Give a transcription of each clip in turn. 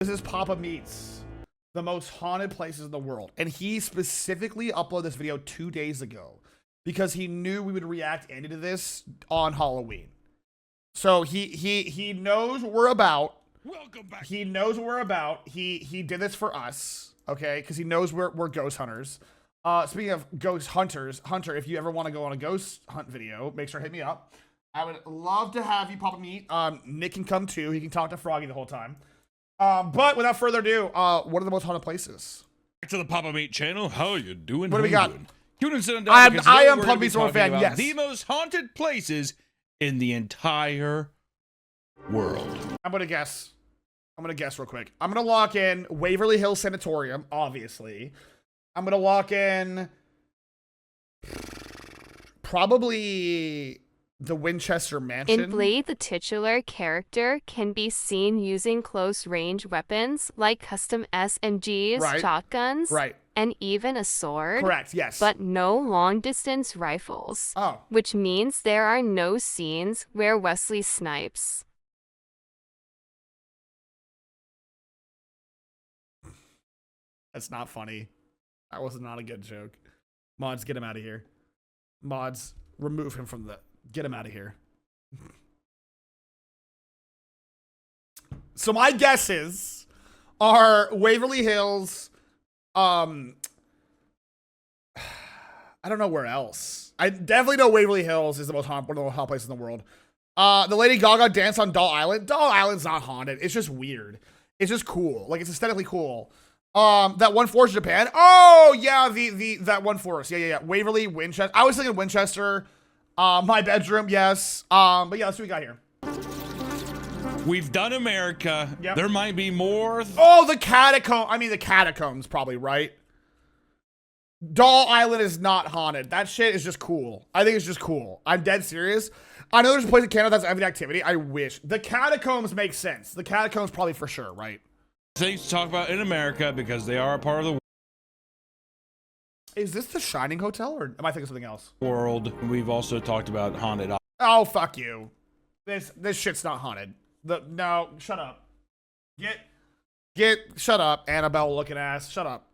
This is Papa Meets the most haunted places in the world. And he specifically uploaded this video 2 days ago because he knew we would react into this on Halloween. So he knows what we're about. Welcome back. He knows what we're about. He did this for us, okay? Because he knows we're ghost hunters. Speaking of ghost hunters, Hunter, if you ever want to go on a ghost hunt video, make sure to hit me up. I would love to have you Papa Meet. Nick can come too. He can talk to Froggy the whole time. But without further ado, what are the most haunted places? Back to the PapaMutt channel. How you doing? What do we got? Tune in, sit down, I because am today we're gonna Puppy be Sword talking fan, about yes. The most haunted places in the entire world. I'm gonna guess real quick. I'm gonna lock in Waverly Hills Sanatorium, obviously. I'm gonna lock in probably the Winchester Mansion. In Blade, the titular character can be seen using close-range weapons like custom SMGs, Right. shotguns, Right. and even a sword. Correct, yes. But no long-distance rifles. Oh. Which means there are no scenes where Wesley snipes. That's not funny. That was not a good joke. Mods, get him out of here. Mods, remove him from the... Get him out of here. So my guesses are Waverly Hills. I don't know where else. I definitely know Waverly Hills is the most haunted, one of the most haunted places in the world. The Lady Gaga dance on Doll Island. Doll Island's not haunted. It's just weird. It's just cool. Like, it's aesthetically cool. That one forest in Japan. Oh yeah, that one forest. Yeah. Waverly, Winchester. I was thinking Winchester. My bedroom, yes. But yeah, let's see what we got here. We've done America. Yep. There might be more. Oh, the catacomb. I mean, the catacombs, probably, right? Doll Island is not haunted. That shit is just cool. I think it's just cool. I'm dead serious. I know there's a place in Canada that's every activity. I wish. The catacombs make sense. The catacombs probably for sure, right? Things to talk about in America because they are a part of the Is this the Shining Hotel, or am I thinking something else? world. We've also talked about haunted Oh, fuck you. This shit's not haunted. No, shut up. Shut up, Annabelle looking ass. Shut up.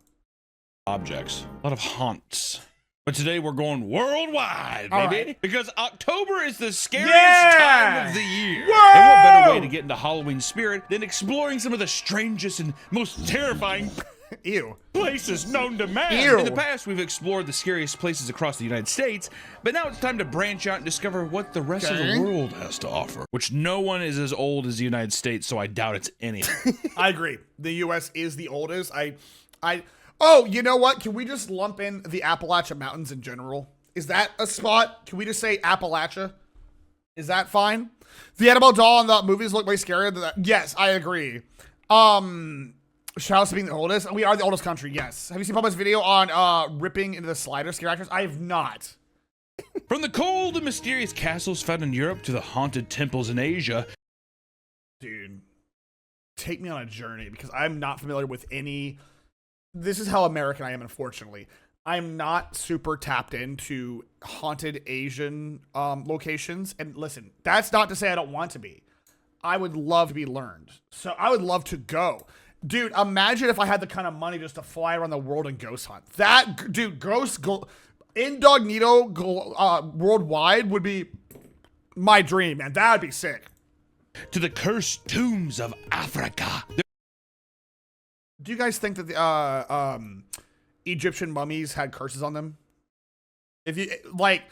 objects. A lot of haunts. But today we're going worldwide, All baby. right. Because October is the scariest Yeah! time of the year. Whoa! And what better way to get into Halloween spirit than exploring some of the strangest and most terrifying Ew. places known to man. Ew. In the past, we've explored the scariest places across the United States, but now it's time to branch out and discover what the rest of the world has to offer, which no one is as old as the United States, so I doubt it's any. I agree. The U.S. is the oldest. Oh, you know what? Can we just lump in the Appalachian Mountains in general? Is that a spot? Can we just say Appalachia? Is that fine? The Annabelle doll in the movies look way scarier than that. Yes, I agree. Shout out to being the oldest. We are the oldest country, yes. Have you seen Papa's video on ripping into the slider scare actors? I have not. From the cold and mysterious castles found in Europe to the haunted temples in Asia. Dude, take me on a journey because I'm not familiar with any... This is how American I am, unfortunately. I'm not super tapped into haunted Asian locations. And listen, that's not to say I don't want to be. I would love to be learned. So I would love to go. Dude, imagine if I had the kind of money just to fly around the world and ghost hunt. That, dude, incognito worldwide would be my dream, man. That would be sick. To the cursed tombs of Africa. Do you guys think that the Egyptian mummies had curses on them? If you like,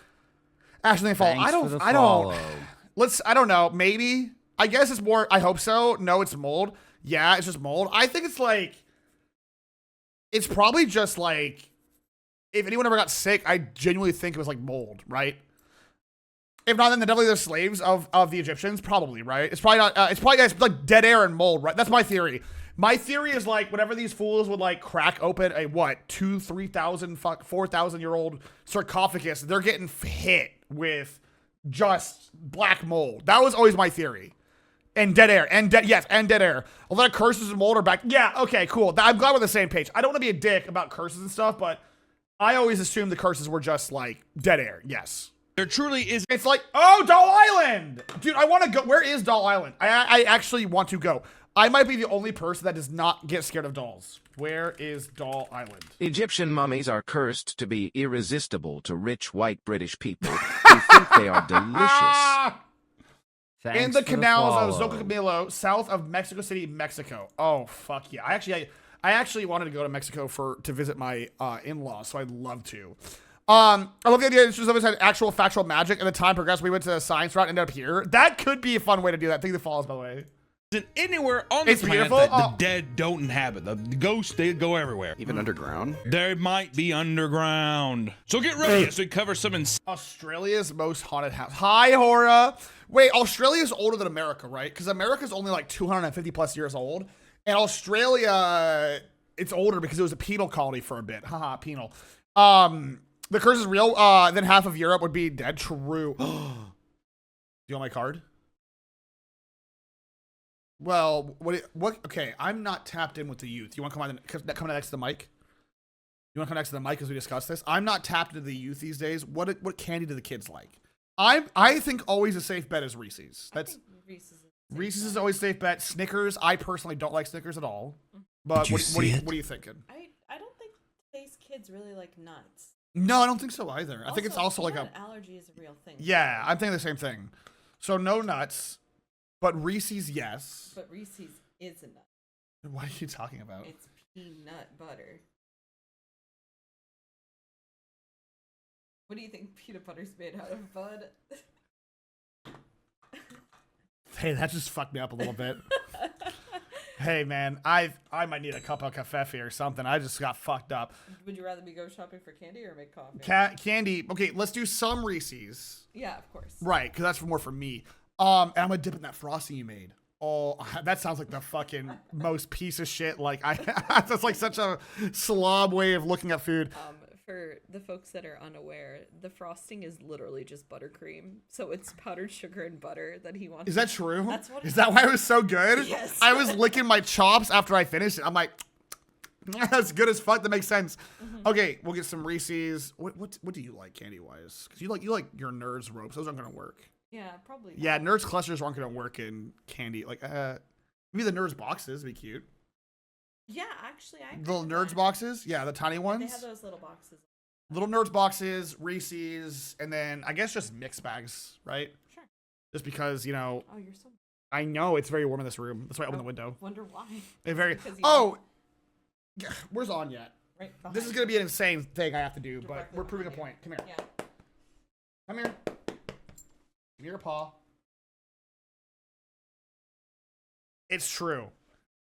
Ashley and Fall, I don't know. Maybe. I guess it's more. I hope so. No, it's mold. Yeah, it's just mold. I think it's like. It's probably just like. If anyone ever got sick, I genuinely think it was like mold, right? If not, then definitely the slaves of the Egyptians, probably, right? It's probably not. It's like dead air and mold, right? That's my theory. My theory is like whenever these fools would like crack open a 3,000, 4,000-year-old sarcophagus, they're getting hit with just black mold. That was always my theory. And dead air, and dead air. A lot of curses and mold are back. Yeah, okay, cool. I'm glad we're on the same page. I don't want to be a dick about curses and stuff, but I always assumed the curses were just like dead air. Yes. There truly is. It's like, oh, Doll Island, dude. I want to go. Where is Doll Island? I actually want to go. I might be the only person that does not get scared of dolls. Where is Doll Island? Egyptian mummies are cursed to be irresistible to rich white British people who think they are delicious. In the canals of Zocamilo, south of Mexico City, Mexico. Oh, fuck yeah. I actually wanted to go to Mexico to visit my in-laws, so I'd love to. I love the idea that some of us had actual factual magic, and the time progressed. We went to the science route and ended up here. That could be a fun way to do that. Thank you for follows, by the way. Anywhere on the planet that the dead don't inhabit. The ghosts, they go everywhere. Even underground? They might be underground. So get ready as we cover some Australia's most haunted house. Hi, Hora. Wait, Australia's older than America, right? Because America's only like 250 plus years old. And Australia, it's older because it was a penal colony for a bit. Haha, penal. The curse is real. Then half of Europe would be dead. True. Do you want my card? Well, what? Okay, I'm not tapped in with the youth. You want to come next to the mic? You want to come next to the mic as we discuss this? I'm not tapped into the youth these days. What candy do the kids like? I think always a safe bet is Reese's. That's Reese's is always a safe bet. Snickers, I personally don't like Snickers at all. But what are you thinking? I don't think today's kids really like nuts. No, I don't think so either. I think it's also like a allergy is a real thing. Yeah, I'm thinking the same thing. So no nuts. But Reese's, yes. But Reese's is a nut. What are you talking about? It's peanut butter. What do you think peanut butter's made out of, bud? Hey, that just fucked me up a little bit. Hey, man, I might need a cup of cafe or something. I just got fucked up. Would you rather me go shopping for candy or make coffee? Candy. Okay, let's do some Reese's. Yeah, of course. Right, because that's more for me. And I'm gonna dip in that frosting you made. Oh, that sounds like the fucking most piece of shit. Like that's like such a slob way of looking at food. For the folks that are unaware, the frosting is literally just buttercream. So it's powdered sugar and butter that he wants. Is that true? That's what. Is that why it was so good? Yes. I was licking my chops after I finished it. I'm like, that's good as fuck. That makes sense. Mm-hmm. Okay, we'll get some Reese's. What do you like candy wise? Because you like your Nerds ropes. Those aren't gonna work. Yeah, probably not. Yeah, Nerds clusters aren't gonna work in candy. Like, maybe the Nerds boxes would be cute. Yeah, actually, the Nerds boxes. Yeah, the tiny ones. They have those little boxes. Little Nerds boxes, Reese's, and then I guess just mixed bags, right? Sure. Just because, you know. Oh, you're so. I know it's very warm in this room. That's why I opened the window. Wonder why. Where's On yet? Right. This is gonna be an insane thing I have to do, but we're proving a point. Come here. Yeah. Come here. Give me your paw. It's true.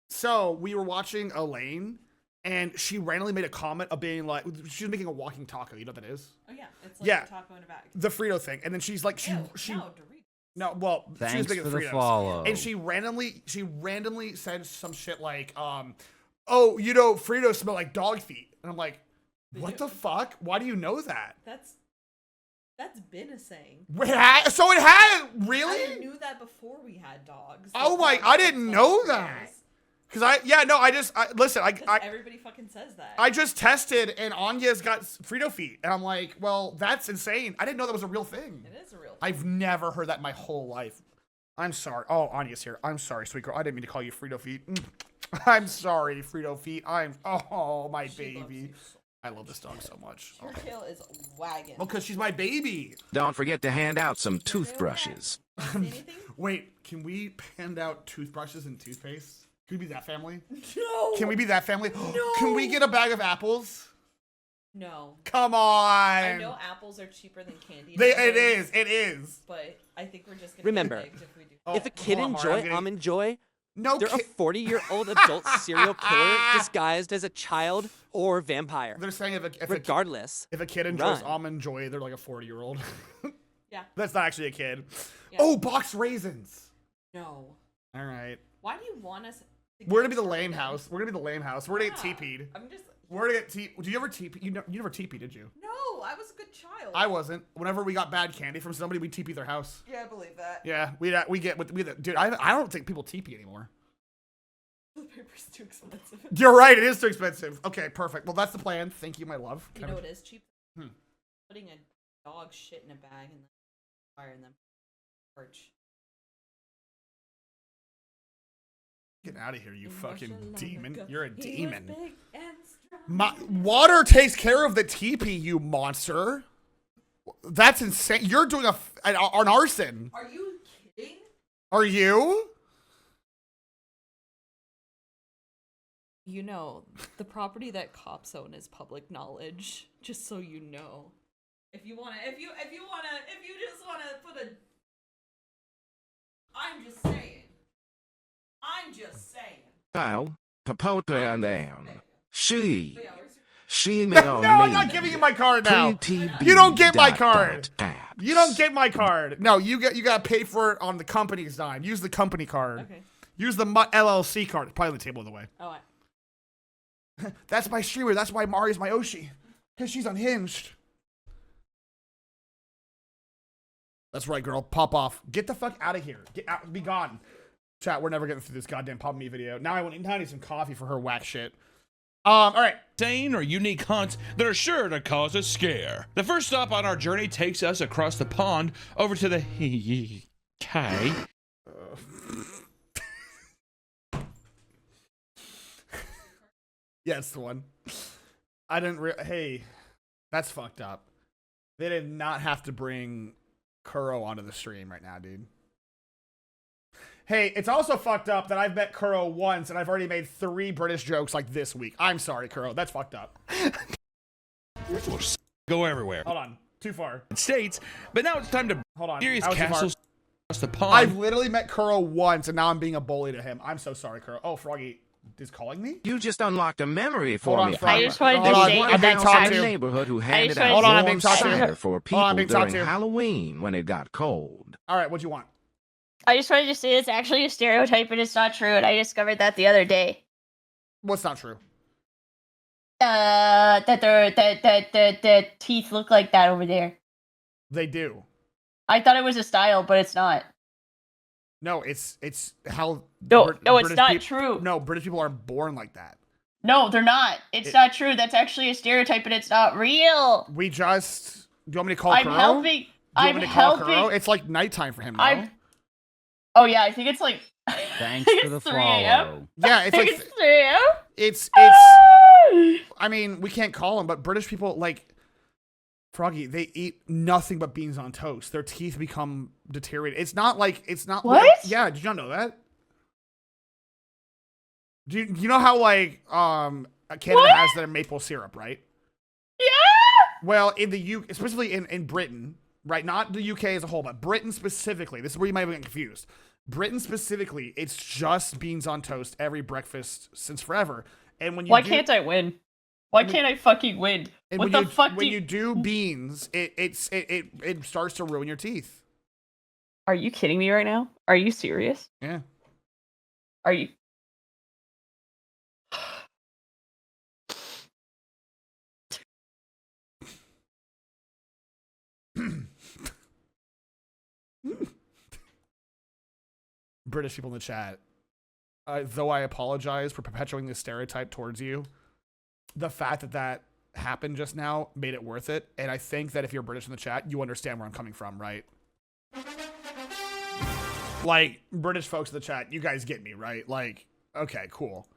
So we were watching Elaine, and she randomly made a comment of being like, she was making a walking taco. You know what that is? Oh yeah, it's like a taco in a bag. The Frito thing, and then she's like, Thanks she was making for the the Fritos, follow. and she randomly said some shit like, oh, you know, Fritos smell like dog feet, and I'm like, what the fuck? Why do you know that? That's been a saying. So it had, really? I knew that before we had dogs. Oh my, I didn't know that. Cause listen, everybody fucking says that. I just tested and Anya's got Frito feet. And I'm like, well, that's insane. I didn't know that was a real thing. It is a real thing. I've never heard that in my whole life. I'm sorry. Oh, Anya's here. I'm sorry, sweet girl. I didn't mean to call you Frito feet. I'm sorry, Frito feet. My baby. I love this dog so much. Your tail is wagging. Well, because she's my baby. Don't forget to hand out some toothbrushes. Wait, can we hand out toothbrushes and toothpaste? Can we be that family? No. Can we be that family? No. Can we get a bag of apples? No. Come on. I know apples are cheaper than candy. It is. But I think we're just gonna remember get if we do. If a kid enjoy almond joy, no, they're a 40-year-old adult serial killer disguised as a child or vampire. They're saying regardless, if a kid enjoys almond joy, they're like a 40-year-old. Yeah. That's not actually a kid. Yeah. Oh, boxed raisins. No. All right. Why do you want us? We're gonna be the lame house. We're gonna get TP'd. I'm just. We're gonna get TP. Did you ever TP? You never TP, did you? No, I was a good child. I wasn't. Whenever we got bad candy from somebody, we TP their house. Yeah, I believe that. Yeah, dude. I don't think people TP anymore. The paper's too expensive. You're right. It is too expensive. Okay, perfect. Well, that's the plan. Thank you, my love. You know what is cheap? Putting a dog shit in a bag and then fire in them. Porch. Get out of here, you fucking Russia demon. Langa. You're a He was demon. big and strong. Water takes care of the teepee, you monster. That's insane. You're doing an arson. Are you kidding? Are you? You know, the property that cops own is public knowledge, just so you know. If you just wanna put a I'm just saying. Kyle, Papota down. She No, I'm not giving you my card now. You don't get my card. You don't get my card. No, you got to pay for it on the company's dime. Use the company card. Okay. Use the Mutt LLC card. It's probably on the table, by the way. Oh, That's my streamer. That's why Mari's my Oshi. Because she's unhinged. That's right, girl. Pop off. Get the fuck out of here. Get out. Be gone. Chat, we're never getting through this goddamn PapaMutt video. Now I need some coffee for her whack shit. All right. Insane or unique hunts that are sure to cause a scare. The first stop on our journey takes us across the pond over to the K. Yeah, it's the one. Hey, that's fucked up. They did not have to bring Kuro onto the stream right now, dude. Hey, it's also fucked up that I've met Kuro once and I've already made 3 British jokes like this week. I'm sorry, Kuro. That's fucked up. Go everywhere. Hold on. Too far. States, but now it's time to Hold on. serious That was too far. castles across the pond. I've literally met Kuro once and now I'm being a bully to him. I'm so sorry, Kuro. Oh, Froggy is calling me? You just unlocked a memory for Hold on, me. Froggy. I just wanted to Hold on, say I'm being that talked to. neighborhood who handed wanted out Hold on, I'm being warm talked to. cider for Hold on, people I'm being talked during to. Halloween when it got cold. All right, what you want? I just wanted to say it's actually a stereotype and it's not true, and I discovered that the other day. What's not true? That the teeth look like that over there. They do. I thought it was a style, but it's not. No, it's how. No, it's British not peop- true. No, British people aren't born like that. No, they're not. It's not true. That's actually a stereotype, and it's not real. We just. Do you want me to call I'm Kuro? helping. Do you I'm want me to call Kuro? helping. It's like nighttime for him now. Oh yeah, I think it's like. Thanks for the 3 a.m. follow. Yeah, it's I like think it's 3 a.m. it's. I mean, we can't call them, but British people like Froggy. They eat nothing but beans on toast. Their teeth become deteriorated. It's not like What? Yeah, did you not know that? Do you know how like Canada What? has their maple syrup, right? Yeah. Well, in the UK, specifically in Britain, right? Not the UK as a whole, but Britain specifically. This is where you might be getting confused. Britain specifically, it's just beans on toast every breakfast since forever. And when you Why can't I win? Why can't I fucking win? and What when the fuck when you do beans, it starts to ruin your teeth. Are you kidding me right now? Are you serious? Yeah. Are you? British people in the chat. Though I apologize for perpetuating this stereotype towards you, the fact that that happened just now made it worth it. And I think that if you're British in the chat, you understand where I'm coming from, right? Like, British folks in the chat, you guys get me, right? Like, okay, cool.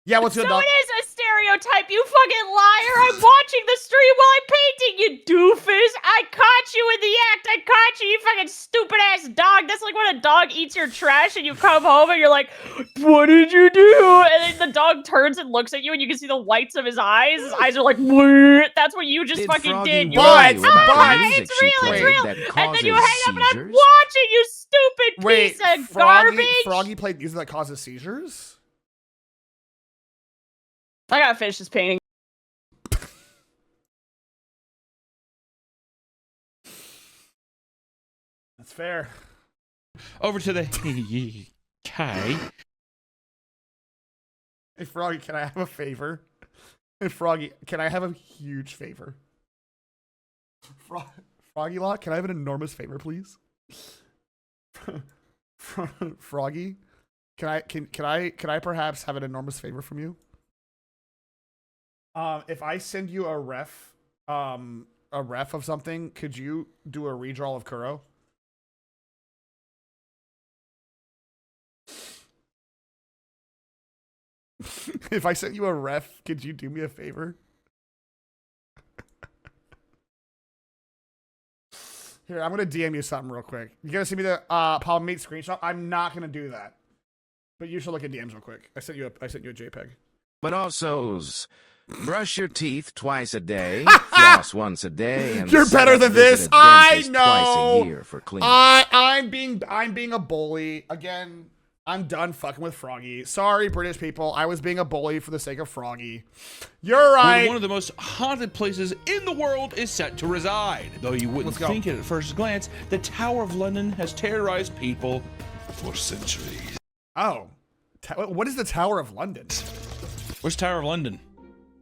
Yeah, what's So good, dog? it is a stereotype, you fucking liar! I'm watching the stream while I'm painting, you doofus! I caught you in the act! I caught you, you fucking stupid ass dog! That's like when a dog eats your trash and you come home and you're like, what did you do? And then the dog turns and looks at you and you can see the whites of his eyes. His eyes are like, "Bleh." That's what you just Did fucking Froggy did. You're worry like, about the music it's she real, it's played real! that And then you causes hang up and I'm seizures? watching, you stupid Wait, piece of garbage! Froggy played music that causes seizures? I gotta finish this painting. That's fair. Over to the K. Hey, Froggy, can I have a favor? Hey, Froggy, can I have a huge favor? Froggy Lot, can I have an enormous favor, please? Froggy, can I perhaps have an enormous favor from you? If I send you a ref of something, could you do a redraw of Kuro? If I sent you a ref, could you do me a favor? Here, I'm gonna DM you something real quick. You gotta see me the PapaMutt screenshot. I'm not gonna do that, but you should look at DMs real quick. I sent you a JPEG. But also, brush your teeth twice a day, floss once a day, and You're better than this. I know. Twice a year for cleaning. I'm being a bully again. I'm done fucking with Froggy. Sorry, British people. I was being a bully for the sake of Froggy. You're right. One of the most haunted places in the world is set to reside. Though you wouldn't think it at first glance, the Tower of London has terrorized people for centuries. Oh. What is the Tower of London? Where's Tower of London?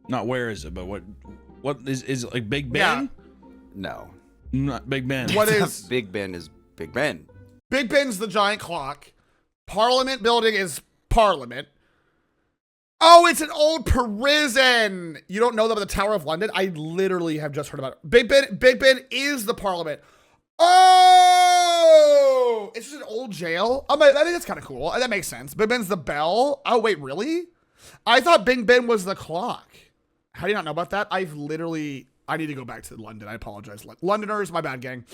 Not where is it, but what is it like Big Ben? Yeah. No. Not Big Ben. What is Big Ben is Big Ben. Big Ben's the giant clock. Parliament building is Parliament. Oh, it's an old prison. You don't know about the Tower of London? I literally have just heard about it. Big Ben is the Parliament. Oh, it's just an old jail. I think that's kind of cool. That makes sense. Big Ben's the bell. Oh, wait, really? I thought Big Ben was the clock. How do you not know about that? I need to go back to London. I apologize. Londoners, my bad, gang.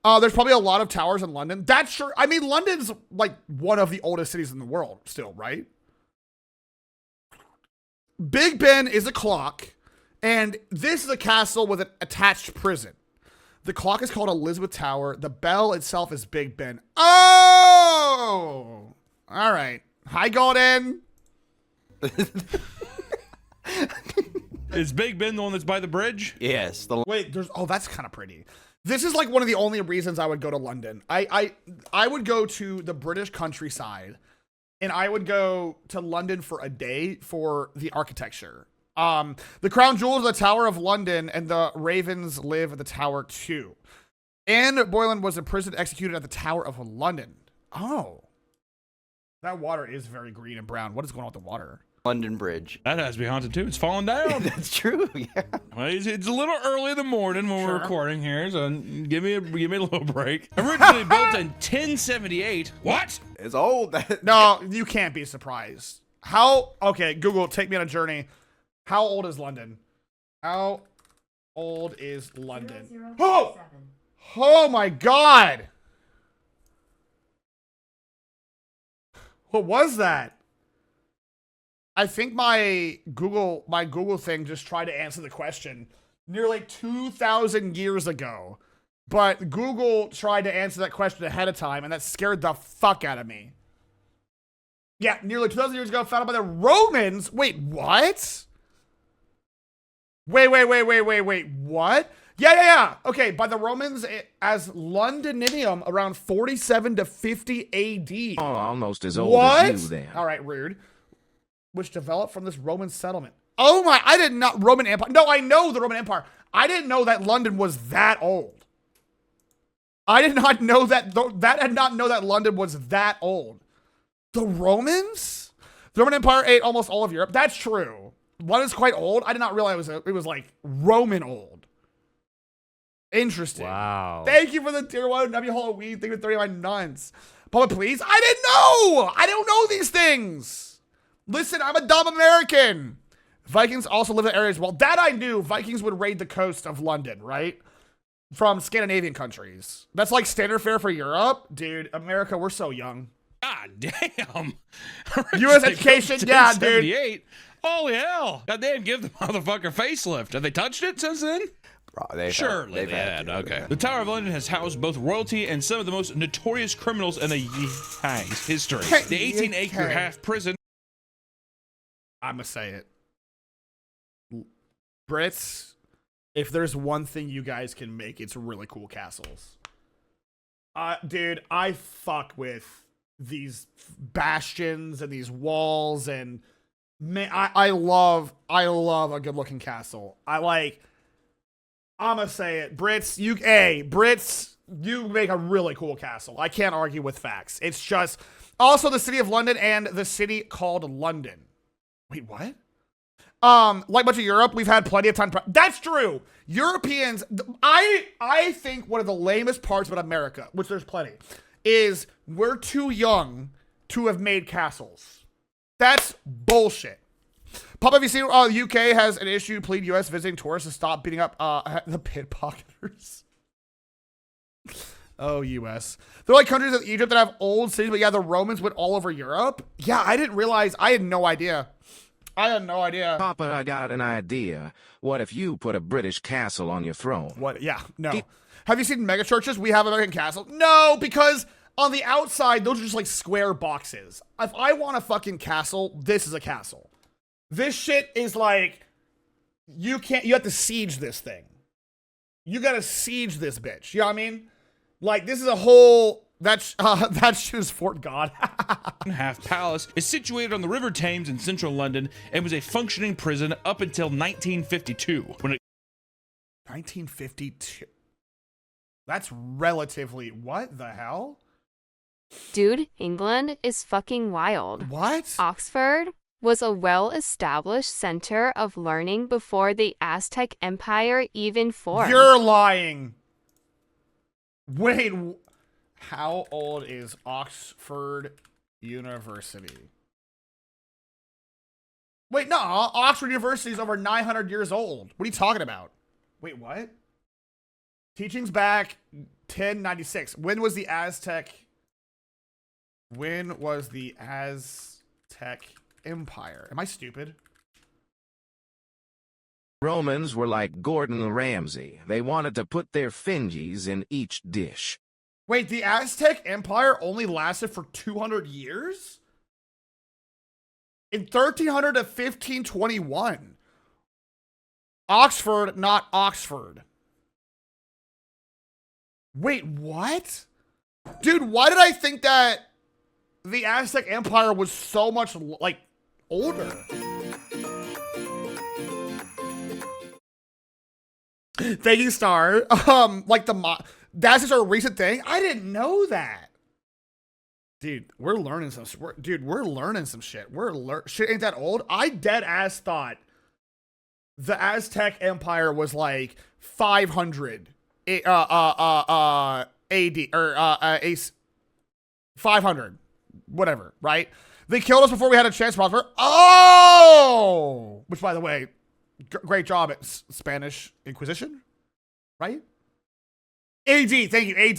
There's probably a lot of towers in London. That's sure. I mean, London's like one of the oldest cities in the world still, right? Big Ben is a clock, and this is a castle with an attached prison. The clock is called Elizabeth Tower. The bell itself is Big Ben. Oh! All right. Hi, Golden. Is Big Ben the one that's by the bridge? Yes. Wait, that's kind of pretty. This is like one of the only reasons I would go to London. I would go to the British countryside, and I would go to London for a day for the architecture. The crown jewels of the Tower of London and the ravens live at the Tower too. Anne Boleyn was imprisoned and executed at the Tower of London. Oh. That water is very green and brown. What is going on with the water? London Bridge. That has to be haunted too. It's falling down. That's true. Yeah. Well, it's a little early in the morning when we're recording here, so give me a little break. Originally built in 1078. What? It's old. No, you can't be surprised. Okay, Google, take me on a journey. How old is London? How old is London? 007. Oh my God. What was that? I think my Google thing just tried to answer the question nearly 2,000 years ago. But Google tried to answer that question ahead of time, and that scared the fuck out of me. Yeah, nearly 2,000 years ago, founded by the Romans. Wait, what? Wait, what? Yeah. Okay, by the Romans as Londinium around 47 to 50 AD. Oh, almost as old as you then. All right, rude. Which developed from this Roman settlement. Oh my, I did not, Roman Empire. No, I know the Roman Empire. I didn't know that London was that old. I did not know that, I did not know that London was that old. The Romans? The Roman Empire ate almost all of Europe. That's true. London's quite old. I did not realize it was like Roman old. Interesting. Wow. Thank you for the tier 1 W Halloween. Thank you for 39 nuns. Papa, please. I didn't know. I don't know these things. Listen, I'm a dumb American. Vikings also live in areas. Well, that I knew. Vikings would raid the coast of London, right? From Scandinavian countries. That's like standard fare for Europe. Dude, America, we're so young. God damn. U.S. education, yeah, dude. Holy hell. God damn, give the motherfucker facelift. Have they touched it since then? Surely they had. Okay. The Tower of London has housed both royalty and some of the most notorious criminals in the history. The 18-acre half prison. I'm gonna say it. Brits, if there's one thing you guys can make, it's really cool castles. Dude, I fuck with these bastions and these walls, and man, I love a good looking castle. I'm gonna say it. Brits, you make a really cool castle. I can't argue with facts. It's just also the city of London and the city called London. Wait, what? Like much of Europe, we've had plenty of time. That's true. Europeans, I think one of the lamest parts about America, which there's plenty, is we're too young to have made castles. That's bullshit. Papa, have you seen the UK has an issue plead US visiting tourists to stop beating up the pickpocketers? Oh, US. They're like countries in Egypt that have old cities, but yeah, the Romans went all over Europe. Yeah, I didn't realize. I had no idea. Papa, I got an idea. What if you put a British castle on your throne? What? Yeah, no. Have you seen mega churches? We have American castle. No, because on the outside, those are just like square boxes. If I want a fucking castle, this is a castle. This shit is like, you have to siege this thing. You gotta siege this bitch. You know what I mean? Like, this is a whole, that shit is Fort God. Half Palace is situated on the River Thames in central London and was a functioning prison up until 1952. 1952? That's relatively, what the hell? Dude, England is fucking wild. What? Oxford was a well-established center of learning before the Aztec Empire even formed. You're lying. Wait, how old is Oxford University? Wait, no, Oxford University is over 900 years old. What are you talking about? Wait, what? Teachings back 1096. When was the Aztec Empire? Am I stupid? Romans were like Gordon Ramsay. They wanted to put their fingies in each dish. Wait, the Aztec Empire only lasted for 200 years? In 1300 to 1521. Oxford, not Oxford. Wait, what? Dude, why did I think that the Aztec Empire was so much, like, older? Thank you, Star. Like that's just a recent thing. I didn't know that. Dude, we're learning some. We're learning some shit. Shit ain't that old. I dead ass thought the Aztec Empire was like 500 AD or 500, whatever. Right? They killed us before we had a chance to prosper. Oh, which by the way, great job at Spanish Inquisition, right? AD, thank you, AD.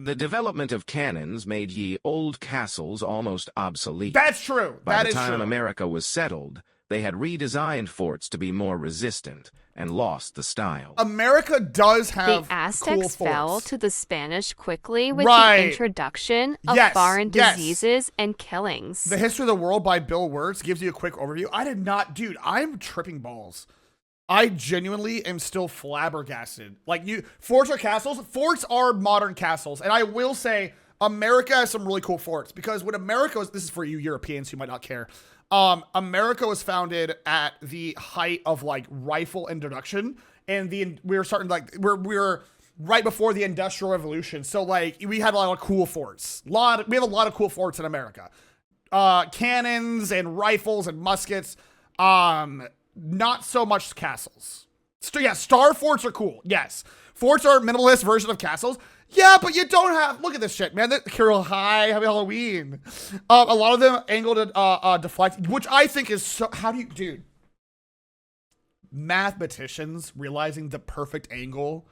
The development of cannons made ye old castles almost obsolete. That's true. By the time America was settled, they had redesigned forts to be more resistant and lost the style. America does have the Aztecs cool fell to the Spanish quickly with right. the introduction of foreign diseases and killings. The History of the World by Bill Wirtz gives you a quick overview. I did not, dude, I'm tripping balls. I genuinely am still flabbergasted. Like, forts are castles. Forts are modern castles. And I will say, America has some really cool forts. Because when America was, this is for you Europeans who might not care. America was founded at the height of, like, rifle introduction. And we were starting, like, we were right before the Industrial Revolution. So, like, we had a lot of cool forts. We have a lot of cool forts in America. Cannons and rifles and muskets. Not so much castles. Yeah, star forts are cool. Yes. Forts are a minimalist version of castles. Yeah, but you don't have, look at this shit, man. Carol, hi, happy Halloween. A lot of them angled and deflect, which I think is so, dude. Mathematicians realizing the perfect angle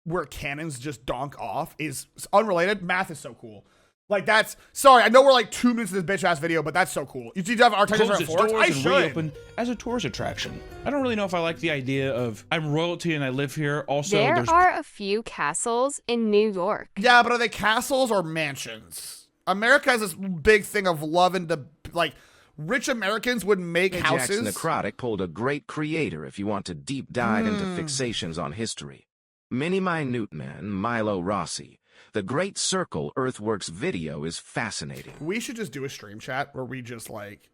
where cannons just donk off is unrelated. Math is so cool. Like, that's, sorry, I know we're like 2 minutes of this bitch ass video, but that's so cool. You need to have architecture at forts? I should. Reopen as a tourist attraction. I don't really know if I like the idea of I'm royalty and I live here. Also, there are a few castles in New York. Yeah, but are they castles or mansions? America has this big thing of loving to, like, rich Americans would make houses. Ajax Necrotic pulled a great creator if you want to deep dive into fixations on history. Mini Minute Man, Milo Rossi. The Great Circle Earthworks video is fascinating. We should just do a stream chat where we just, like,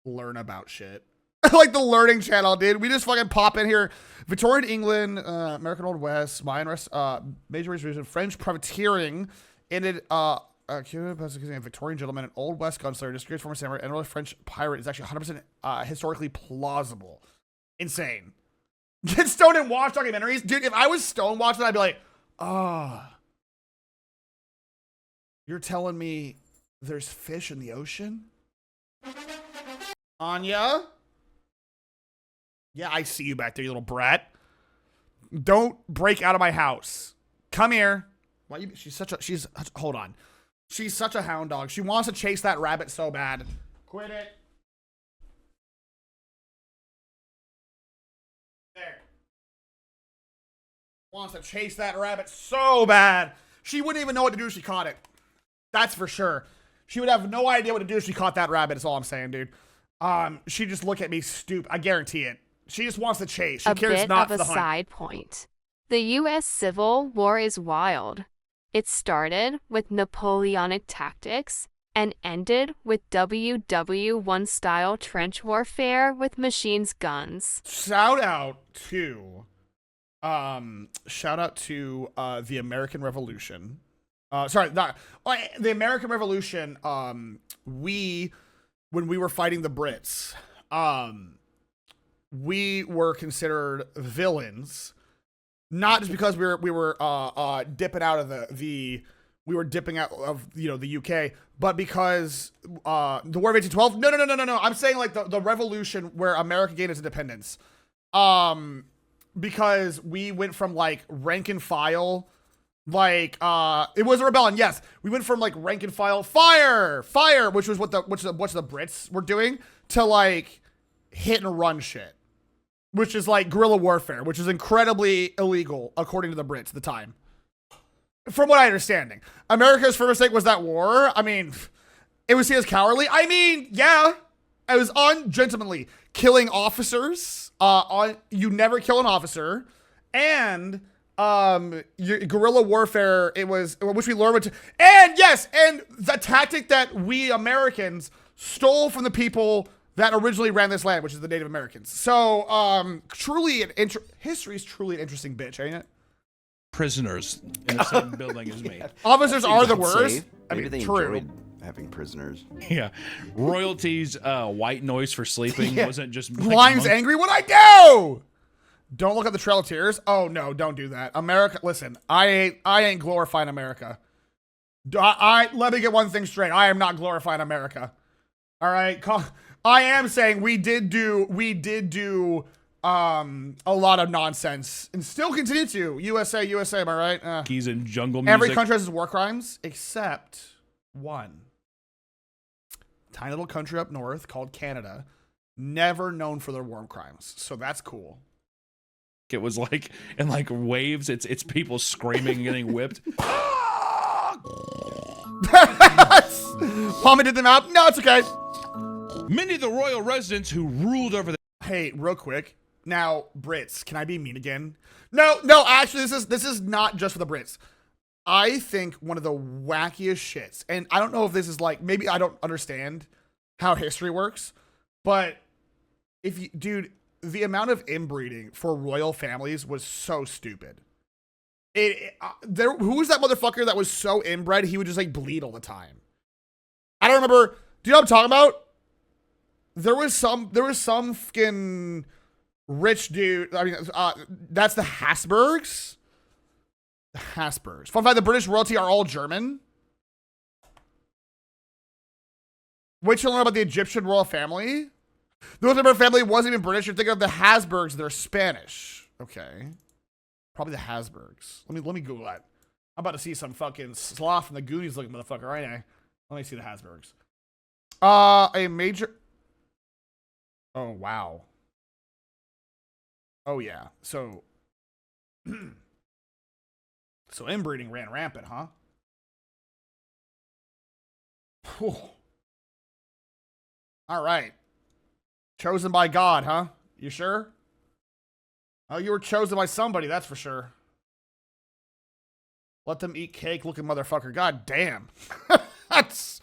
learn about shit. Like the learning channel, dude. We just fucking pop in here. Victorian England, American Old West, Mayan major reason, French privateering, ended, Cuban Victorian gentleman, an Old West gunslinger, disgraced former samurai, and a French pirate is actually 100% historically plausible. Insane. Get stoned and watch documentaries. Dude, if I was stone watching, I'd be like, you're telling me there's fish in the ocean? Anya? Yeah, I see you back there, you little brat. Don't break out of my house. Come here. Why you? Hold on. She's such a hound dog. She wants to chase that rabbit so bad. Quit it. There. Wants to chase that rabbit so bad. She wouldn't even know what to do if she caught it. That's for sure. She would have no idea what to do if she caught that rabbit, is all I'm saying, dude. She'd just look at me stupid. I guarantee it. She just wants to chase. She cares not for the hunt. A bit of a side point. The U.S. Civil War is wild. It started with Napoleonic tactics and ended with WW1 style trench warfare with machine guns. Shout out to the American Revolution. The American Revolution. When we were fighting the Brits, we were considered villains. Not just because we were dipping out of the UK, but because the War of 1812. No. I'm saying like the revolution where America gained its independence. Because we went from like rank and file, like it was a rebellion. Yes, we went from like rank and file, fire, which was what the Brits were doing, to like hit and run shit. Which is like guerrilla warfare, which is incredibly illegal according to the Brits at the time. From what I understanding. America's first mistake was that war. I mean, it was seen as cowardly. I mean, yeah. It was ungentlemanly. Killing officers. You never kill an officer. And your guerrilla warfare, it was, which we learned. And yes, and the tactic that we Americans stole from the people that originally ran this land, which is the Native Americans. So, history is truly an interesting bitch, ain't it? Prisoners in the same building as me. Officers are the worst. Maybe they enjoyed having prisoners. Yeah. Royalty's white noise for sleeping wasn't just... Lion's angry, what'd I do? Don't look at the Trail of Tears. Oh, no, don't do that. America, listen, I ain't glorifying America. Let me get one thing straight. I am not glorifying America. All right? I am saying we did do a lot of nonsense and still continue to. USA, am I right? Keys and jungle music. Every country has its war crimes except one. Tiny little country up north called Canada, never known for their war crimes. So that's cool. It was like in like waves, it's people screaming and getting whipped. Mama did them out. No, it's okay. Many of the royal residents who ruled over the... Hey, real quick. Now, Brits, can I be mean again? No, actually, this is not just for the Brits. I think one of the wackiest shits, and I don't know if this is like, maybe I don't understand how history works, but dude, the amount of inbreeding for royal families was so stupid. Who was that motherfucker that was so inbred he would just like bleed all the time? I don't remember. Do you know what I'm talking about? There was some fucking rich dude. I mean, that's the Habsburgs. The Habsburgs. Fun fact: the British royalty are all German. Wait till you learn about the Egyptian royal family. The Egyptian family wasn't even British. You're thinking of the Habsburgs. They're Spanish. Okay, probably the Habsburgs. Let me Google that. I'm about to see some fucking sloth from the Goonies looking motherfucker right now. Let me see the Habsburgs. A major. Oh, wow. Oh, yeah. So inbreeding ran rampant, huh? Whew. All right. Chosen by God, huh? You sure? Oh, you were chosen by somebody, that's for sure. Let them eat cake looking motherfucker. God damn. That's...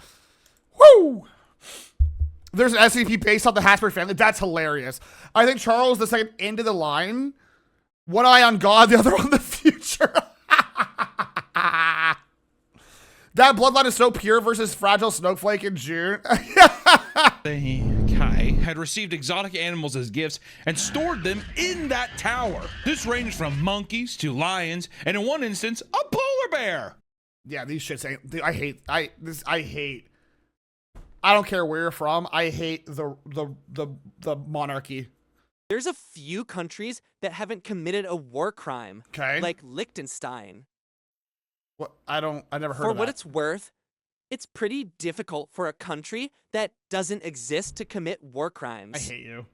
Woo! There's an SCP based off the Habsburg family. That's hilarious. I think Charles II into the line. One eye on God, the other on the future. That bloodline is so pure versus fragile snowflake in June. The Kai had received exotic animals as gifts and stored them in that tower. This ranged from monkeys to lions, and in one instance, a polar bear. Yeah, these shits ain't. I hate. I don't care where you're from. I hate the monarchy. There's a few countries that haven't committed a war crime. Okay. Like Liechtenstein. What? I never heard of that. For what it's worth, it's pretty difficult for a country that doesn't exist to commit war crimes. I hate you.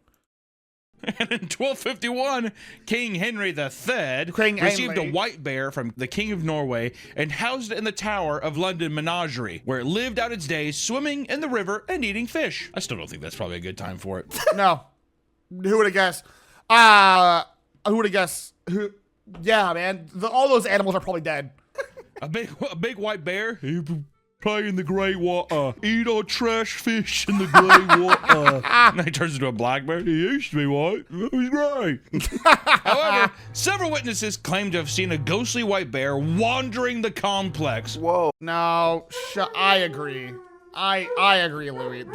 And in 1251, King Henry III received a white bear from the King of Norway and housed it in the Tower of London Menagerie, where it lived out its days swimming in the river and eating fish. I still don't think that's probably a good time for it. No. Who would have guessed? Who would have guessed? Who? Yeah, man. All those animals are probably dead. A big white bear? He play in the gray water. Eat our trash fish in the gray water. And then he turns into a black bear. He used to be white. He's gray. However, several witnesses claim to have seen a ghostly white bear wandering the complex. Whoa. No, I agree. I agree, Louis.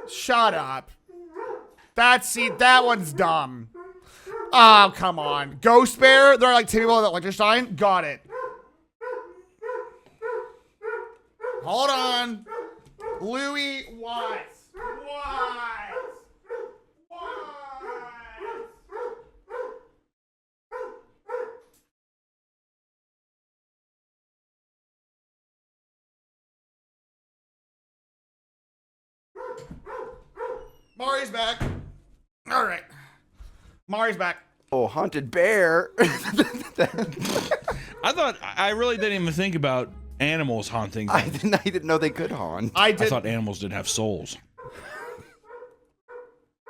Shut up. That one's dumb. Oh, come on. Ghost bear? They're like two people at Liechtenstein? Got it. Hold on. Louis, what? Mari's back. All right. Mari's back. Oh, haunted bear. I really didn't even think about animals haunting them. I didn't know they could haunt. I thought animals didn't have souls.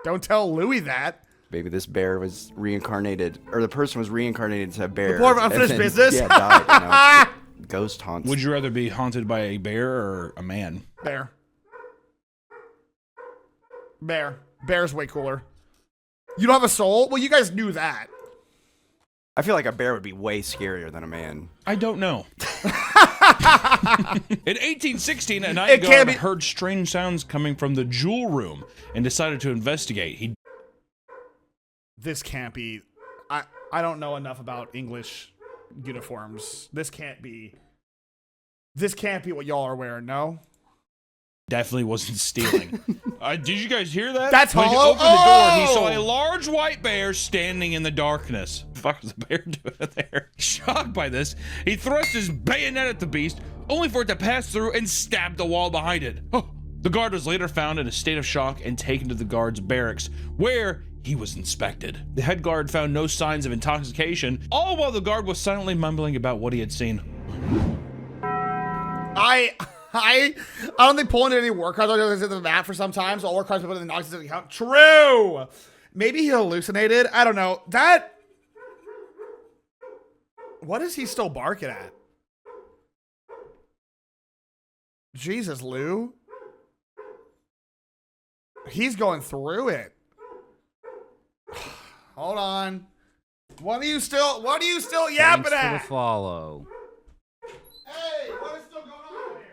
Don't tell Louis that. Maybe this bear was reincarnated, or the person was reincarnated to a bear. The poor unfinished business? Yeah, died. Now it's ghost haunts. Would you rather be haunted by a bear or a man? Bear. Bear's way cooler. You don't have a soul? Well, you guys knew that. I feel like a bear would be way scarier than a man. I don't know. In 1816, a night guard heard strange sounds coming from the jewel room and decided to investigate. This can't be. I don't know enough about English uniforms. This can't be what y'all are wearing, no? Definitely wasn't stealing. Did you guys hear that? That's when hollow. He opened the door, he saw a large white bear standing in the darkness. What the fuck is the bear doing there? Shocked by this, he thrust his bayonet at the beast, only for it to pass through and stab the wall behind it. Oh. The guard was later found in a state of shock and taken to the guard's barracks, where he was inspected. The head guard found no signs of intoxication, all while the guard was silently mumbling about what he had seen. I don't think pulling any war cards is in the map for sometimes. All war cards put in the Noxus doesn't count. True. Maybe he hallucinated. I don't know. What is he still barking at? Jesus, Lou. He's going through it. Hold on. What are you still yapping at? Thanks for the follow. Hey, what is still going on here?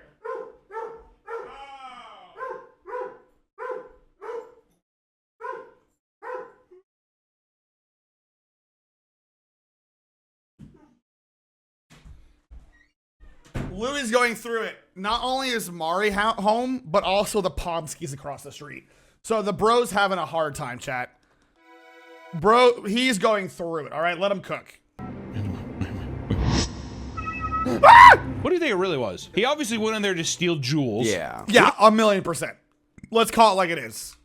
Louis going through it. Not only is Mari home, but also the Pomskis across the street. So the bro's having a hard time, chat. Bro, he's going through it. All right, let him cook. What do you think it really was? He obviously went in there to steal jewels. Yeah. Yeah, 1,000,000%. Let's call it like it is.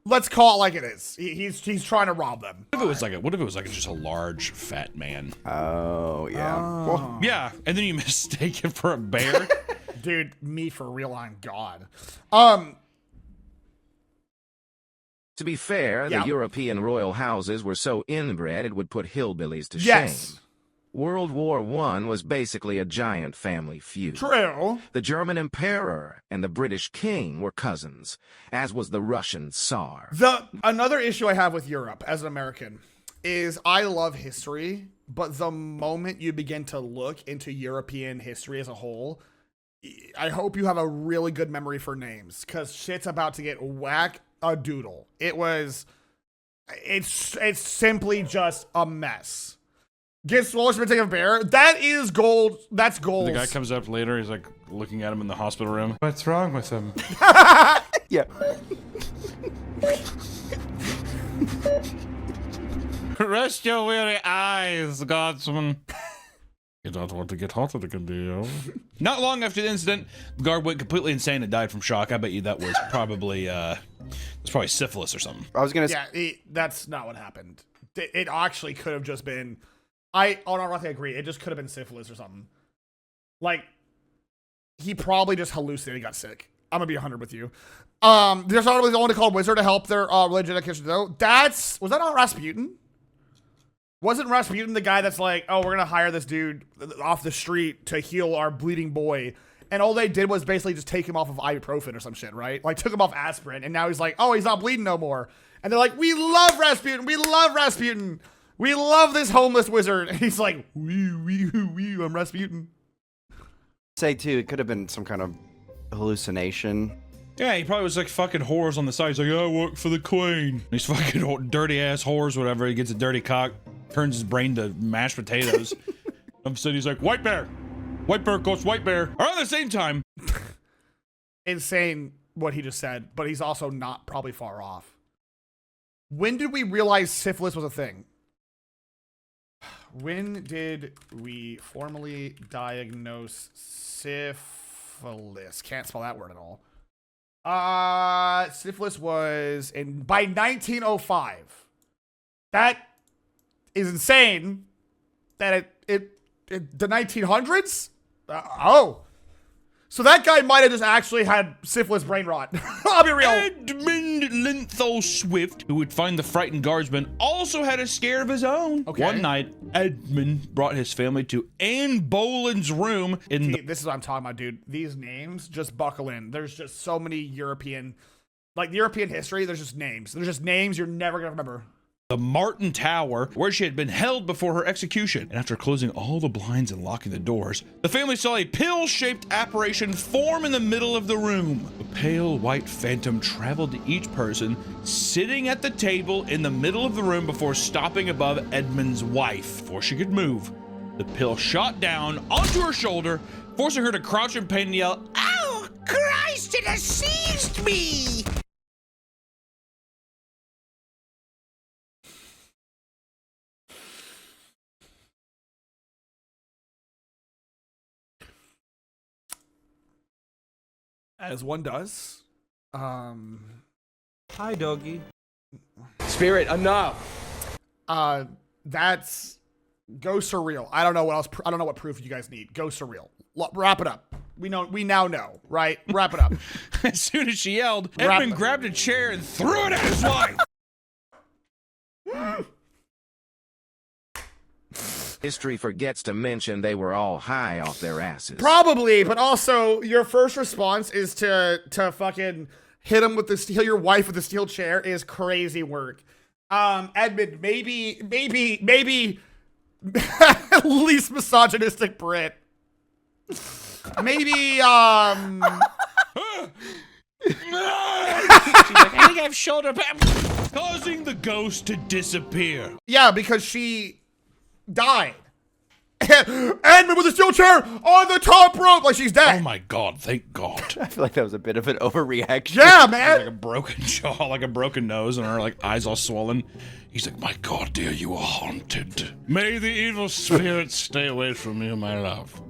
Let's call it like it is. He's trying to rob them. What if it was like just a large fat man? Oh yeah. Well, yeah, and then you mistake it for a bear. Dude, me for real on God. To be fair, Yeah. the European royal houses were so inbred it would put hillbillies to Yes. shame. World War I was basically a giant family feud. True. The German emperor and the British king were cousins, as was the Russian Tsar. Another issue I have with Europe as an American is I love history, but the moment you begin to look into European history as a whole, I hope you have a really good memory for names, because shit's about to get whack-a-doodle. It's simply just a mess. Get Swollen been taking a bear. That is gold. That's gold. The guy comes up later. He's like looking at him in the hospital room. What's wrong with him? yeah. Rest your weary eyes, Guardsman. You don't want to get haunted again, do you? Not long after the incident, the guard went completely insane and died from shock. I bet you that was probably syphilis or something. I was gonna say. Yeah, that's not what happened. It actually could have just been. I agree. It just could have been syphilis or something. Like, he probably just hallucinated and got sick. I'm gonna be 100 with you. There's always the one called Wizard to help their religion education though. Was that not Rasputin? Wasn't Rasputin the guy that's like, oh, we're gonna hire this dude off the street to heal our bleeding boy, and all they did was basically just take him off of ibuprofen or some shit, right? Like took him off aspirin, and now he's like, oh, he's not bleeding no more. And they're like, we love Rasputin, we love Rasputin, we love this homeless wizard. And he's like, wee, I'm Rasputin. Say too, it could have been some kind of hallucination. Yeah, he probably was like fucking whores on the side. He's like, I work for the queen. These fucking dirty ass whores, whatever. He gets a dirty cock, turns his brain to mashed potatoes. All of a sudden he's like, White Bear, Ghost White Bear. Around the same time. Insane what he just said, but he's also not probably far off. When did we realize syphilis was a thing? When did we formally diagnose syphilis? Can't spell that word at all. Syphilis was by 1905. That is insane. That the 1900s? So that guy might have just actually had syphilis brain rot. I'll be real. Edmund Linthal Swift, who would find the frightened guardsman, also had a scare of his own. Okay. One night, Edmund brought his family to Anne Boleyn's room this is what I'm talking about, dude. These names, just buckle in. There's just so many European history, there's just names. There's just names you're never gonna remember. The Martin Tower, where she had been held before her execution. And after closing all the blinds and locking the doors, the family saw a pill-shaped apparition form in the middle of the room. A pale white phantom traveled to each person, sitting at the table in the middle of the room before stopping above Edmund's wife. Before she could move, the pill shot down onto her shoulder, forcing her to crouch in pain and yell, "Oh, Christ, it has seized me!" As one does. Hi, doggy. Spirit, enough. That's go surreal. I don't know what else. I don't know what proof you guys need. Go surreal. Wrap it up. We now know, right? Wrap it up. As soon as she yelled, Edmund grabbed a chair and threw it at his wife. History forgets to mention they were all high off their asses. Probably, but also your first response is to fucking hit him with heal your wife with the steel chair is crazy work. Edmund, maybe least misogynistic Brit. Maybe She's like, I think I have shoulder pain, causing the ghost to disappear. Yeah, because she died. Edmund with a steel chair on the top rope, like she's dead. Oh my god, thank God. I feel like that was a bit of an overreaction. Yeah, man. Like a broken jaw, like a broken nose, and her like eyes all swollen. He's like, my god, dear, you are haunted. May the evil spirits stay away from you, my love.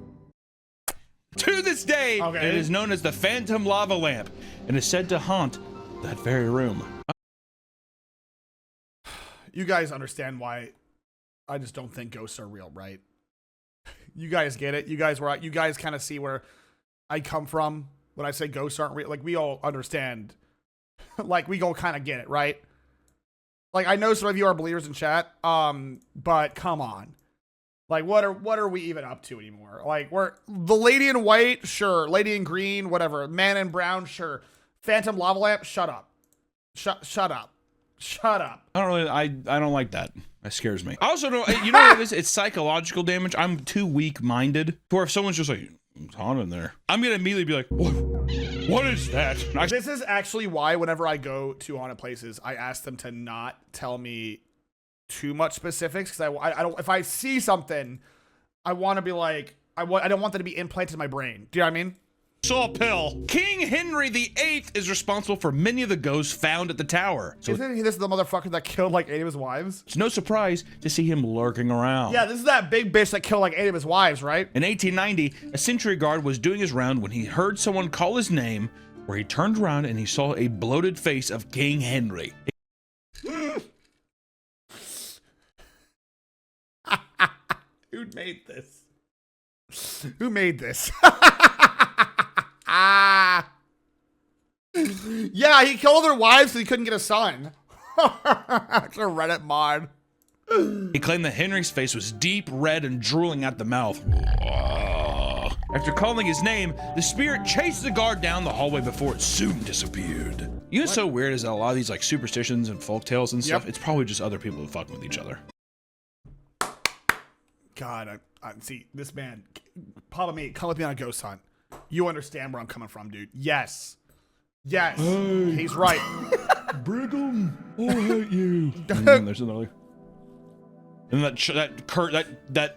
To this day, it is known as the Phantom Lava Lamp, and is said to haunt that very room. You guys understand why I just don't think ghosts are real, right? You guys get it. You guys kind of see where I come from when I say ghosts aren't real. Like, we all understand. Like, we all kind of get it, right? Like, I know some of you are believers in chat, but come on. Like, what are we even up to anymore? Like, we're the lady in white, sure. Lady in green, whatever. Man in brown, sure. Phantom lava lamp, shut up. Shut up. Shut up. I don't like that. That scares me. I also don't, you know what it is? It's psychological damage. I'm too weak-minded. Or if someone's just like, it's haunted in there, I'm gonna immediately be like, what is that? This is actually why whenever I go to haunted places, I ask them to not tell me too much specifics, because I don't, if I see something, I want to be like, I don't want that to be implanted in my brain. Do you know what I mean? Saw pill. King Henry VIII is responsible for many of the ghosts found at the tower. So isn't he this the motherfucker that killed like 8 of his wives? It's no surprise to see him lurking around. Yeah, this is that big bitch that killed like 8 of his wives, right? In 1890, a sentry guard was doing his round when he heard someone call his name, where he turned around and he saw a bloated face of King Henry. Who made this? Who made this? Yeah, he killed their wives so he couldn't get a son. It's a Reddit mod. He claimed that Henry's face was deep red and drooling at the mouth. After calling his name, the spirit chased the guard down the hallway before it soon disappeared. You know what's so weird is that a lot of these like superstitions and folktales and stuff, it's probably just other people who fuck with each other. God, I see this man. PapaMutt, come with me on a ghost hunt. You understand where I'm coming from, dude. Yes. Yes. Hey. He's right. Brigham, I hate you. And then there's another. And that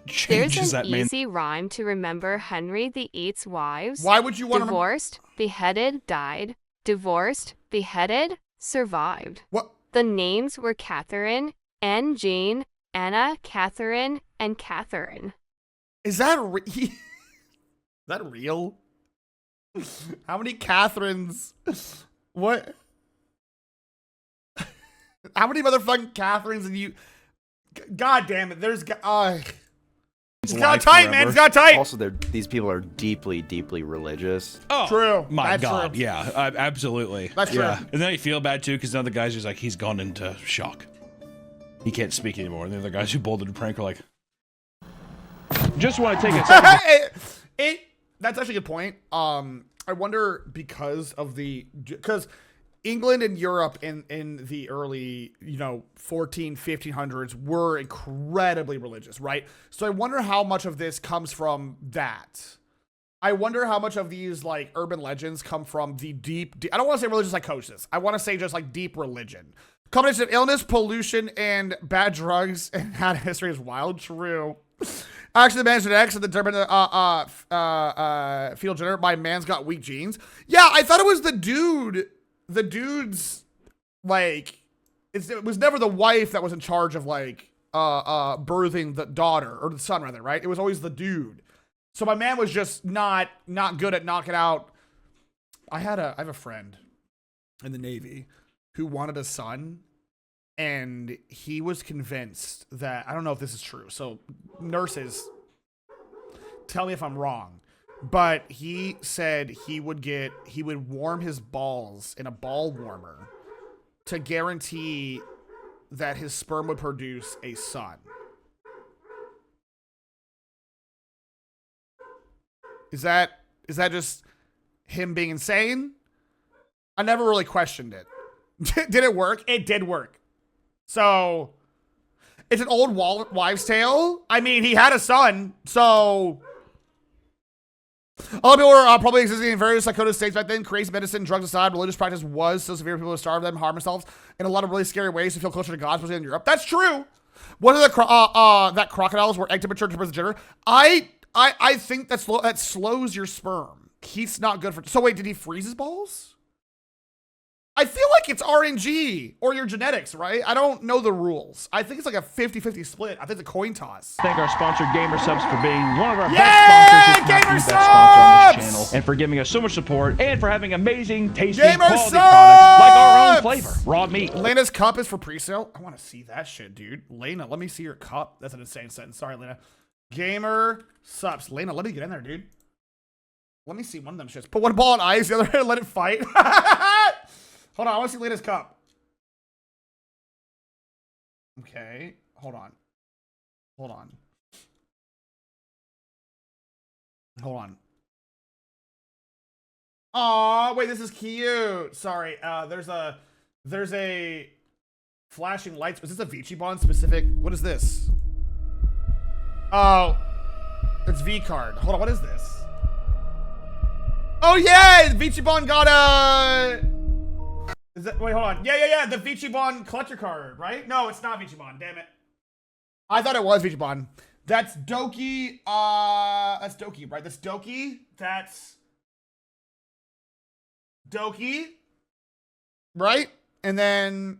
changes There's that an man. easy rhyme to remember Henry VIII's wives. Why would you want to divorced, beheaded, died. Divorced, beheaded, survived. What? The names were Catherine, Anne Jean, Anna, Catherine, and Catherine. Is that is that real? How many Catherines? What? How many motherfucking Catherines have you? God damn it! It's got tight, man. It's got tight. Also, these people are deeply, deeply religious. Oh, true. My That's God, true. yeah, absolutely. That's true. Yeah. And then I feel bad too because now the guy's just like he's gone into shock. He can't speak anymore. And the other guys who bolded the prank are like, just want to take a second. That's actually a good point. I wonder because England and Europe in the early, 1500s were incredibly religious, right? So I wonder how much of this comes from that. I wonder how much of these like urban legends come from the deep I don't want to say religious psychosis. I want to say just like deep religion. Combination of illness, pollution, and bad drugs and had history is wild. True. Actually, the man's X and the Durban fetal gender. My man's got weak genes. Yeah, I thought it was the dude. The dude's like, it was never the wife that was in charge of like birthing the daughter or the son rather, right? It was always the dude. So my man was just not good at knocking out. I have a friend in the Navy who wanted a son, and he was convinced that, I don't know if this is true, so nurses, tell me if I'm wrong, but he said he would warm his balls in a ball warmer to guarantee that his sperm would produce a son. Is that just him being insane? I never really questioned it. Did it work? It did work. So, it's an old wives' tale. I mean, he had a son, so... A lot of people were probably existing in various psychotic states back then. Crazy medicine, drugs aside, religious practice was so severe people would starve them, harm themselves in a lot of really scary ways to feel closer to God, especially in Europe. That's true. What are that crocodiles were egg temperature to gender? I think that slows your sperm. He's not good for... So wait, did he freeze his balls? I feel like it's RNG or your genetics, right? I don't know the rules. I think it's like a 50-50 split. I think it's a coin toss. Thank our sponsor, GamerSubs, for being one of our best sponsors, if not the best sponsor on this channel, and for giving us so much support, and for having amazing, tasty, quality products like our own flavor, raw meat. Lena's cup is for pre-sale. I want to see that shit, dude. Lena, let me see your cup. That's an insane sentence. Sorry, Lena. GamerSubs. Lena, let me get in there, dude. Let me see one of them shits. Put one ball on ice, the other hand, let it fight. Hold on, I want to see Lena's cup. Okay, hold on. Hold on. Aw, wait, this is cute. Sorry, there's a flashing lights. Is this a Vici Bond specific? What is this? Oh, it's V card. Hold on, what is this? Oh yeah, Vici Bond got a... Is that, wait, hold on. Yeah. The Vici Bond collector card, right? No, it's not Vici Bond. Damn it. I thought it was Vici Bond. That's Doki. That's Doki, right? That's Doki. That's Doki. Right? And then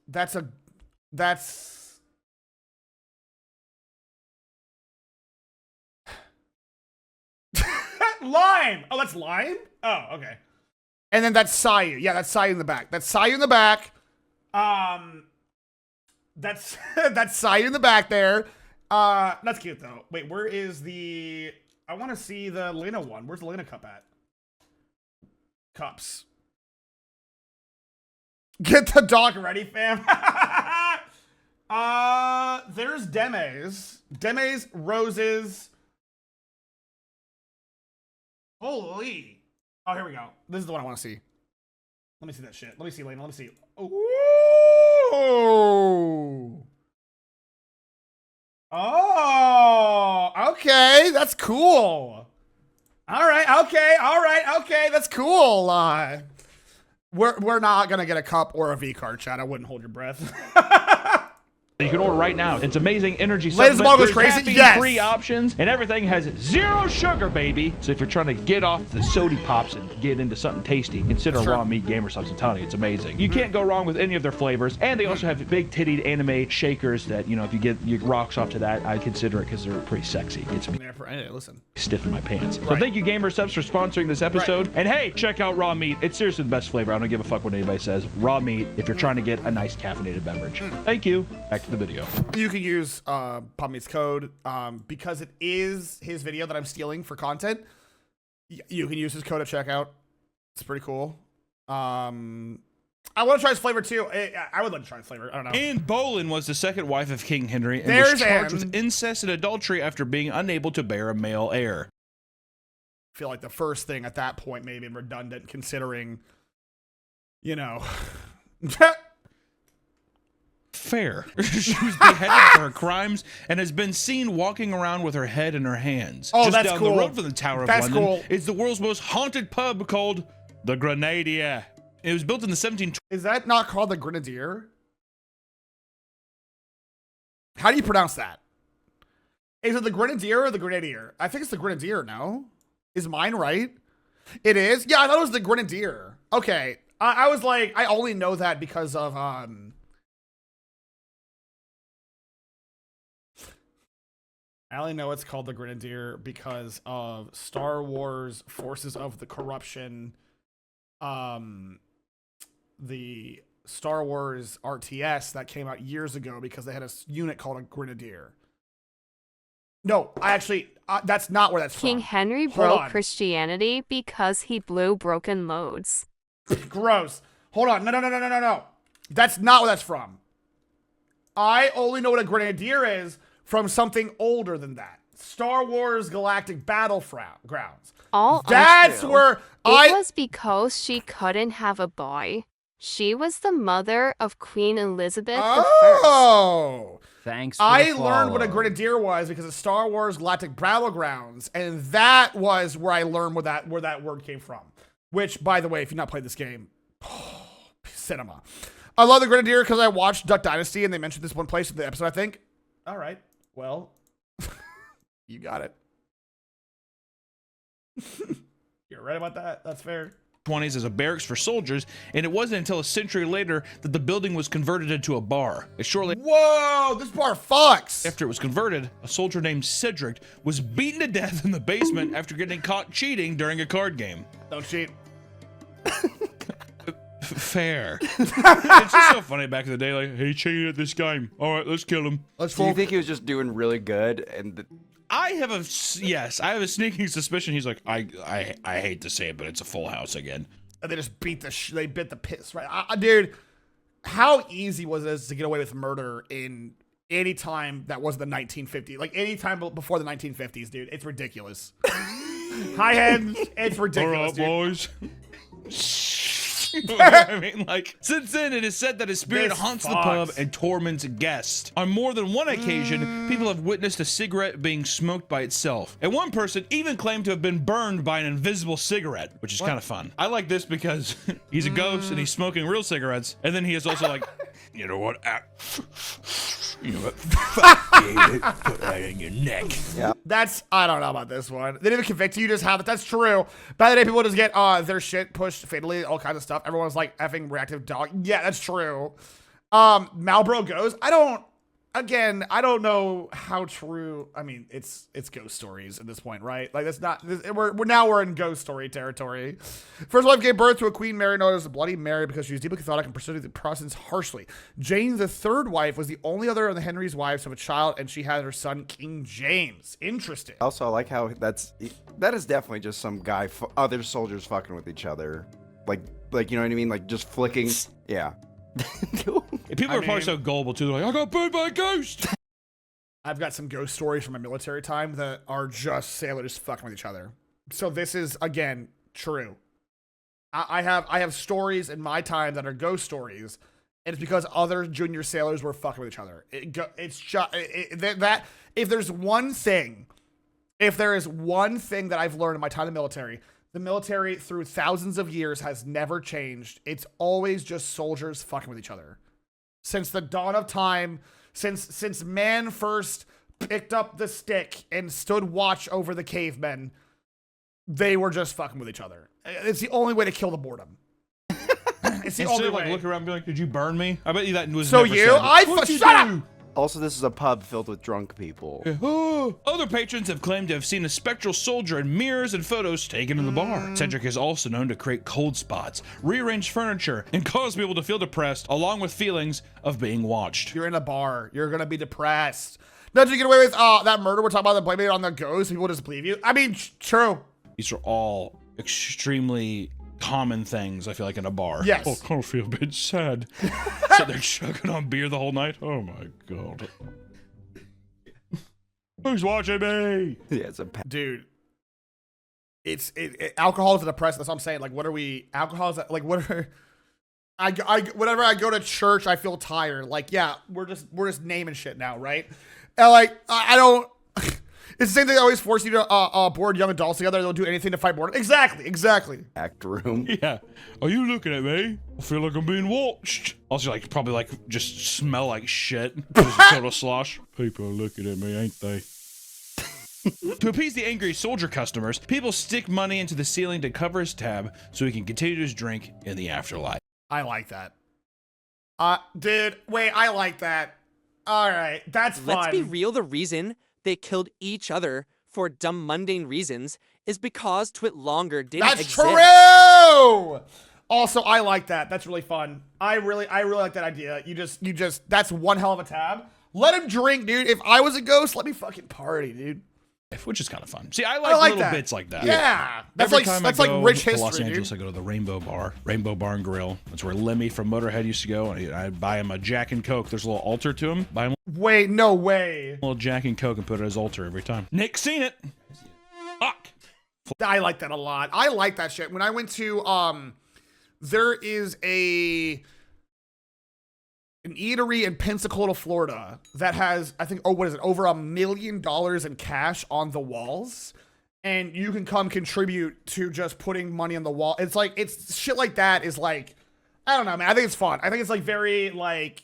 that's Lime. Oh, that's Lime? Oh, okay. And then that's Sayu. Yeah, that's Sayu in the back. That's Sayu in the back. That's Sayu in the back there. That's cute though. Wait, where is the? I want to see the Lena one. Where's the Lena cup at? Cups. Get the dog ready, fam. There's Demes. Demes, Roses. Holy. Oh, here we go. This is the one I want to see. Let me see that shit. Let me see, Lena. Let me see. Oh. Oh, okay. That's cool. All right. Okay. All right. Okay. That's cool. We're not going to get a cup or a V card, chat. I wouldn't hold your breath. You can order right now. It's amazing energy Latest supplement. goes crazy. Yes. Free options, and everything has 0 sugar, baby. So if you're trying to get off the sody pops and get into something tasty, consider Raw Meat Gamer Subs. I'm telling you, it's amazing. You can't go wrong with any of their flavors, and they also have big tittied anime shakers that, you know, if you get your rocks off to that, I consider it because they're pretty sexy. It's me listen. Stiff in my pants. So thank you, Gamer Subs, for sponsoring this episode. And hey, check out Raw Meat. It's seriously the best flavor. I don't give a fuck what anybody says. Raw Meat, if you're trying to get a nice caffeinated beverage. Thank you. Back to the video. You can use PapaMutt's code because it is his video that I'm stealing for content. You can use his code at checkout. It's pretty cool. I want to try his flavor too. I would like to try his flavor. I don't know. Anne Boleyn was the second wife of King Henry and There's was charged Anne. with incest and adultery after being unable to bear a male heir. I feel like the first thing at that point may be redundant considering, you know. Fair. She was beheaded for her crimes and has been seen walking around with her head in her hands. Oh, Just that's down cool. the road from the Tower of That's London cool. is the world's most haunted pub called the Grenadier. It was built in the 1720s. Is that not called the Grenadier? How do you pronounce that? Is it the Grenadier or the Grenadier? I think it's the Grenadier, no? Is mine right? It is? Yeah, I thought it was the Grenadier. Okay. I was like, I only know that because of, I only know it's called the Grenadier because of Star Wars Forces of the Corruption, the Star Wars RTS that came out years ago because they had a unit called a Grenadier. No, I actually, that's not where that's from. King Henry broke Christianity because he blew broken loads. Gross. Hold on. No. That's not where that's from. I only know what a Grenadier is from something older than that. Star Wars Galactic Battlegrounds. That's untrue. where It was because she couldn't have a boy. She was the mother of Queen Elizabeth I. Oh. Thanks for I the learned what a follow. Grenadier was because of Star Wars Galactic Battlegrounds, and that was where I learned where that word came from. Which, by the way, if you've not played this game, cinema. I love the Grenadier because I watched Duck Dynasty, and they mentioned this one place in the episode, I think. All right. Well, you got it. You're right about that. That's fair. 1920s as a barracks for soldiers, and it wasn't until a century later that the building was converted into a bar. Shortly Whoa, this bar fucks. after it was converted, a soldier named Cedric was beaten to death in the basement after getting caught cheating during a card game. Don't cheat. Fair. It's just so funny back in the day, like, he cheated at this game. All right, let's kill him. Let's Do you think he was just doing really good and I have a sneaking suspicion he's like, I hate to say it, but it's a full house again. And they just beat they bit the piss, right? Dude, how easy was it to get away with murder in any time that wasn't the 1950s? Like any time before the 1950s, dude. It's ridiculous. High end, it's ridiculous, All right, dude. boys. I mean, like, since then it is said that his spirit This haunts the fucks. pub and torments guests. On more than one occasion, people have witnessed a cigarette being smoked by itself. And one person even claimed to have been burned by an invisible cigarette, which is kind of fun. I like this because he's a ghost and he's smoking real cigarettes. And then he is also like, You know what? You know what? Put that in your neck. Yeah. That's, I don't know about this one. They didn't even convict you, just have it. That's true. By the day, people just get their shit pushed fatally, all kinds of stuff. Everyone's like effing reactive dog. Yeah, that's true. Malbro goes. I don't know how true. I mean, it's ghost stories at this point, right? Like that's not. We're in ghost story territory. First wife gave birth to a Queen Mary known as the Bloody Mary because she was deeply Catholic and pursued the Protestants harshly. Jane, the third wife, was the only other of the Henry's wives to have a child, and she had her son King James. Interesting. Also, I like how that is definitely just some guy, other soldiers fucking with each other, like you know what I mean, like just flicking. Yeah. People are probably so gullible too. They're like, I got burned by a ghost. I've got some ghost stories from my military time that are just sailors fucking with each other. So this is again true. I have stories in my time that are ghost stories, and it's because other junior sailors were fucking with each other. It's just that if there is one thing that I've learned in my time in the military through thousands of years has never changed. It's always just soldiers fucking with each other. Since the dawn of time, since man first picked up the stick and stood watch over the cavemen, they were just fucking with each other. It's the only way to kill the boredom. It's the only way. Look around and be like, did you burn me? I bet you that was so never you? said. Shut up! Also, this is a pub filled with drunk people. Other patrons have claimed to have seen a spectral soldier in mirrors and photos taken in the bar. Cedric is also known to create cold spots, rearrange furniture, and cause people to feel depressed, along with feelings of being watched. You're in a bar. You're going to be depressed. Now, did you get away with that murder we're talking about, that blame it on the ghost? People just believe you? I mean, true. These are all extremely common things, I feel like, in a bar. Yes. Oh, I kind of feel a bit sad. So they're chugging on beer the whole night. Oh my god. Who's watching me? Yeah, it's a dude. It's alcohol is a depressant. That's what I'm saying. Like, what are we? Alcohol is like what are? Whenever I go to church, I feel tired. Like, yeah, we're just naming shit now, right? And like, I don't. It's the same thing that always force you to board young adults together. They'll do anything to fight boredom. Exactly. Act room. Yeah. Are you looking at me? I feel like I'm being watched. Also, like, probably like just smell like shit. Just a total slosh. People are looking at me, ain't they? To appease the angry soldier customers, people stick money into the ceiling to cover his tab so he can continue his drink in the afterlife. I like that. Dude, wait, I like that. All right, that's fun. Let's be real, the reason they killed each other for dumb, mundane reasons is because Twit Longer didn't exist. That's true! Also, I like that. That's really fun. I really like that idea. You just, that's one hell of a tab. Let him drink, dude. If I was a ghost, let me fucking party, dude. Which is kind of fun. See, I like little bits like that. Yeah. That's Every like, time I go rich to history, Los Angeles, dude. I go to the Rainbow Bar and Grill. That's where Lemmy from Motorhead used to go. And I buy him a Jack and Coke. There's a little altar to him. Buy him Wait, no way. a little Jack and Coke and put it at his altar every time. Nick's seen it. Fuck. I like that a lot. I like that shit. When I went to, there is an eatery in Pensacola, Florida that has, I think, over $1 million in cash on the walls. And you can come contribute to just putting money on the wall. It's like, it's shit like that is like, I don't know, man. I think it's fun. I think it's like very like,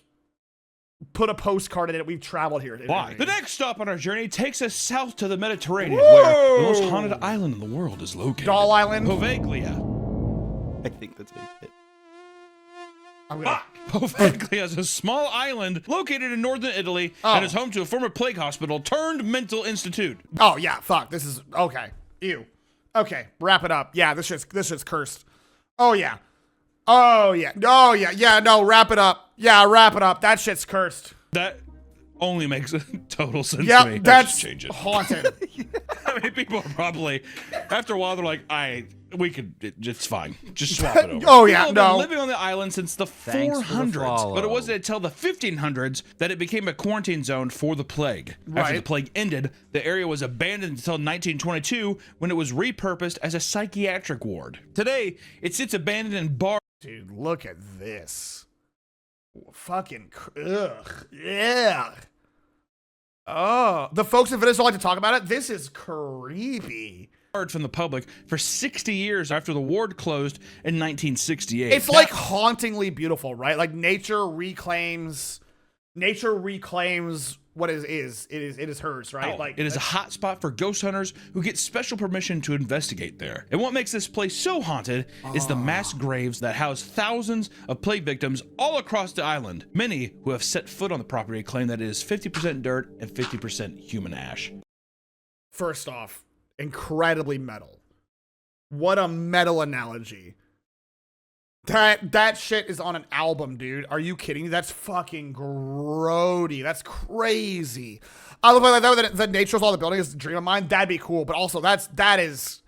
put a postcard in it. We've traveled here. Why? The next stop on our journey takes us south to the Mediterranean, where the most haunted island in the world is located. Doll Island? Poveglia. I think that's it. Poveglia is a small island located in northern Italy and is home to a former plague hospital turned mental institute. Oh yeah, fuck. This is okay. Ew. Okay, wrap it up. Yeah, this shit's cursed. Oh yeah. Yeah, no, wrap it up. Yeah, wrap it up. That shit's cursed. That only makes total sense to me. Yeah, that's change it. haunted. I mean, people are probably, after a while, they're like, it's fine. Just swap it over. Oh, yeah, People have been living on the island since the 400s, but it wasn't until the 1500s that it became a quarantine zone for the plague. Right. After the plague ended, the area was abandoned until 1922 when it was repurposed as a psychiatric ward. Today, it sits abandoned in bar. Dude, look at this. Fucking, ugh, yeah. Oh, the folks in Venice don't like to talk about it. This is creepy. from the public for 60 years after the ward closed in 1968. It's like hauntingly beautiful, right? Like nature reclaims what it is hers, right? Like it is a hot spot for ghost hunters who get special permission to investigate there. And what makes this place so haunted is the mass graves that house thousands of plague victims all across the island. Many who have set foot on the property claim that it is 50% dirt and 50% human ash. First off, incredibly metal. What a metal analogy. That shit is on an album, dude. Are you kidding me? That's fucking grody. That's crazy. I love like that nature's all the building is a dream of mine. That'd be cool, but also that is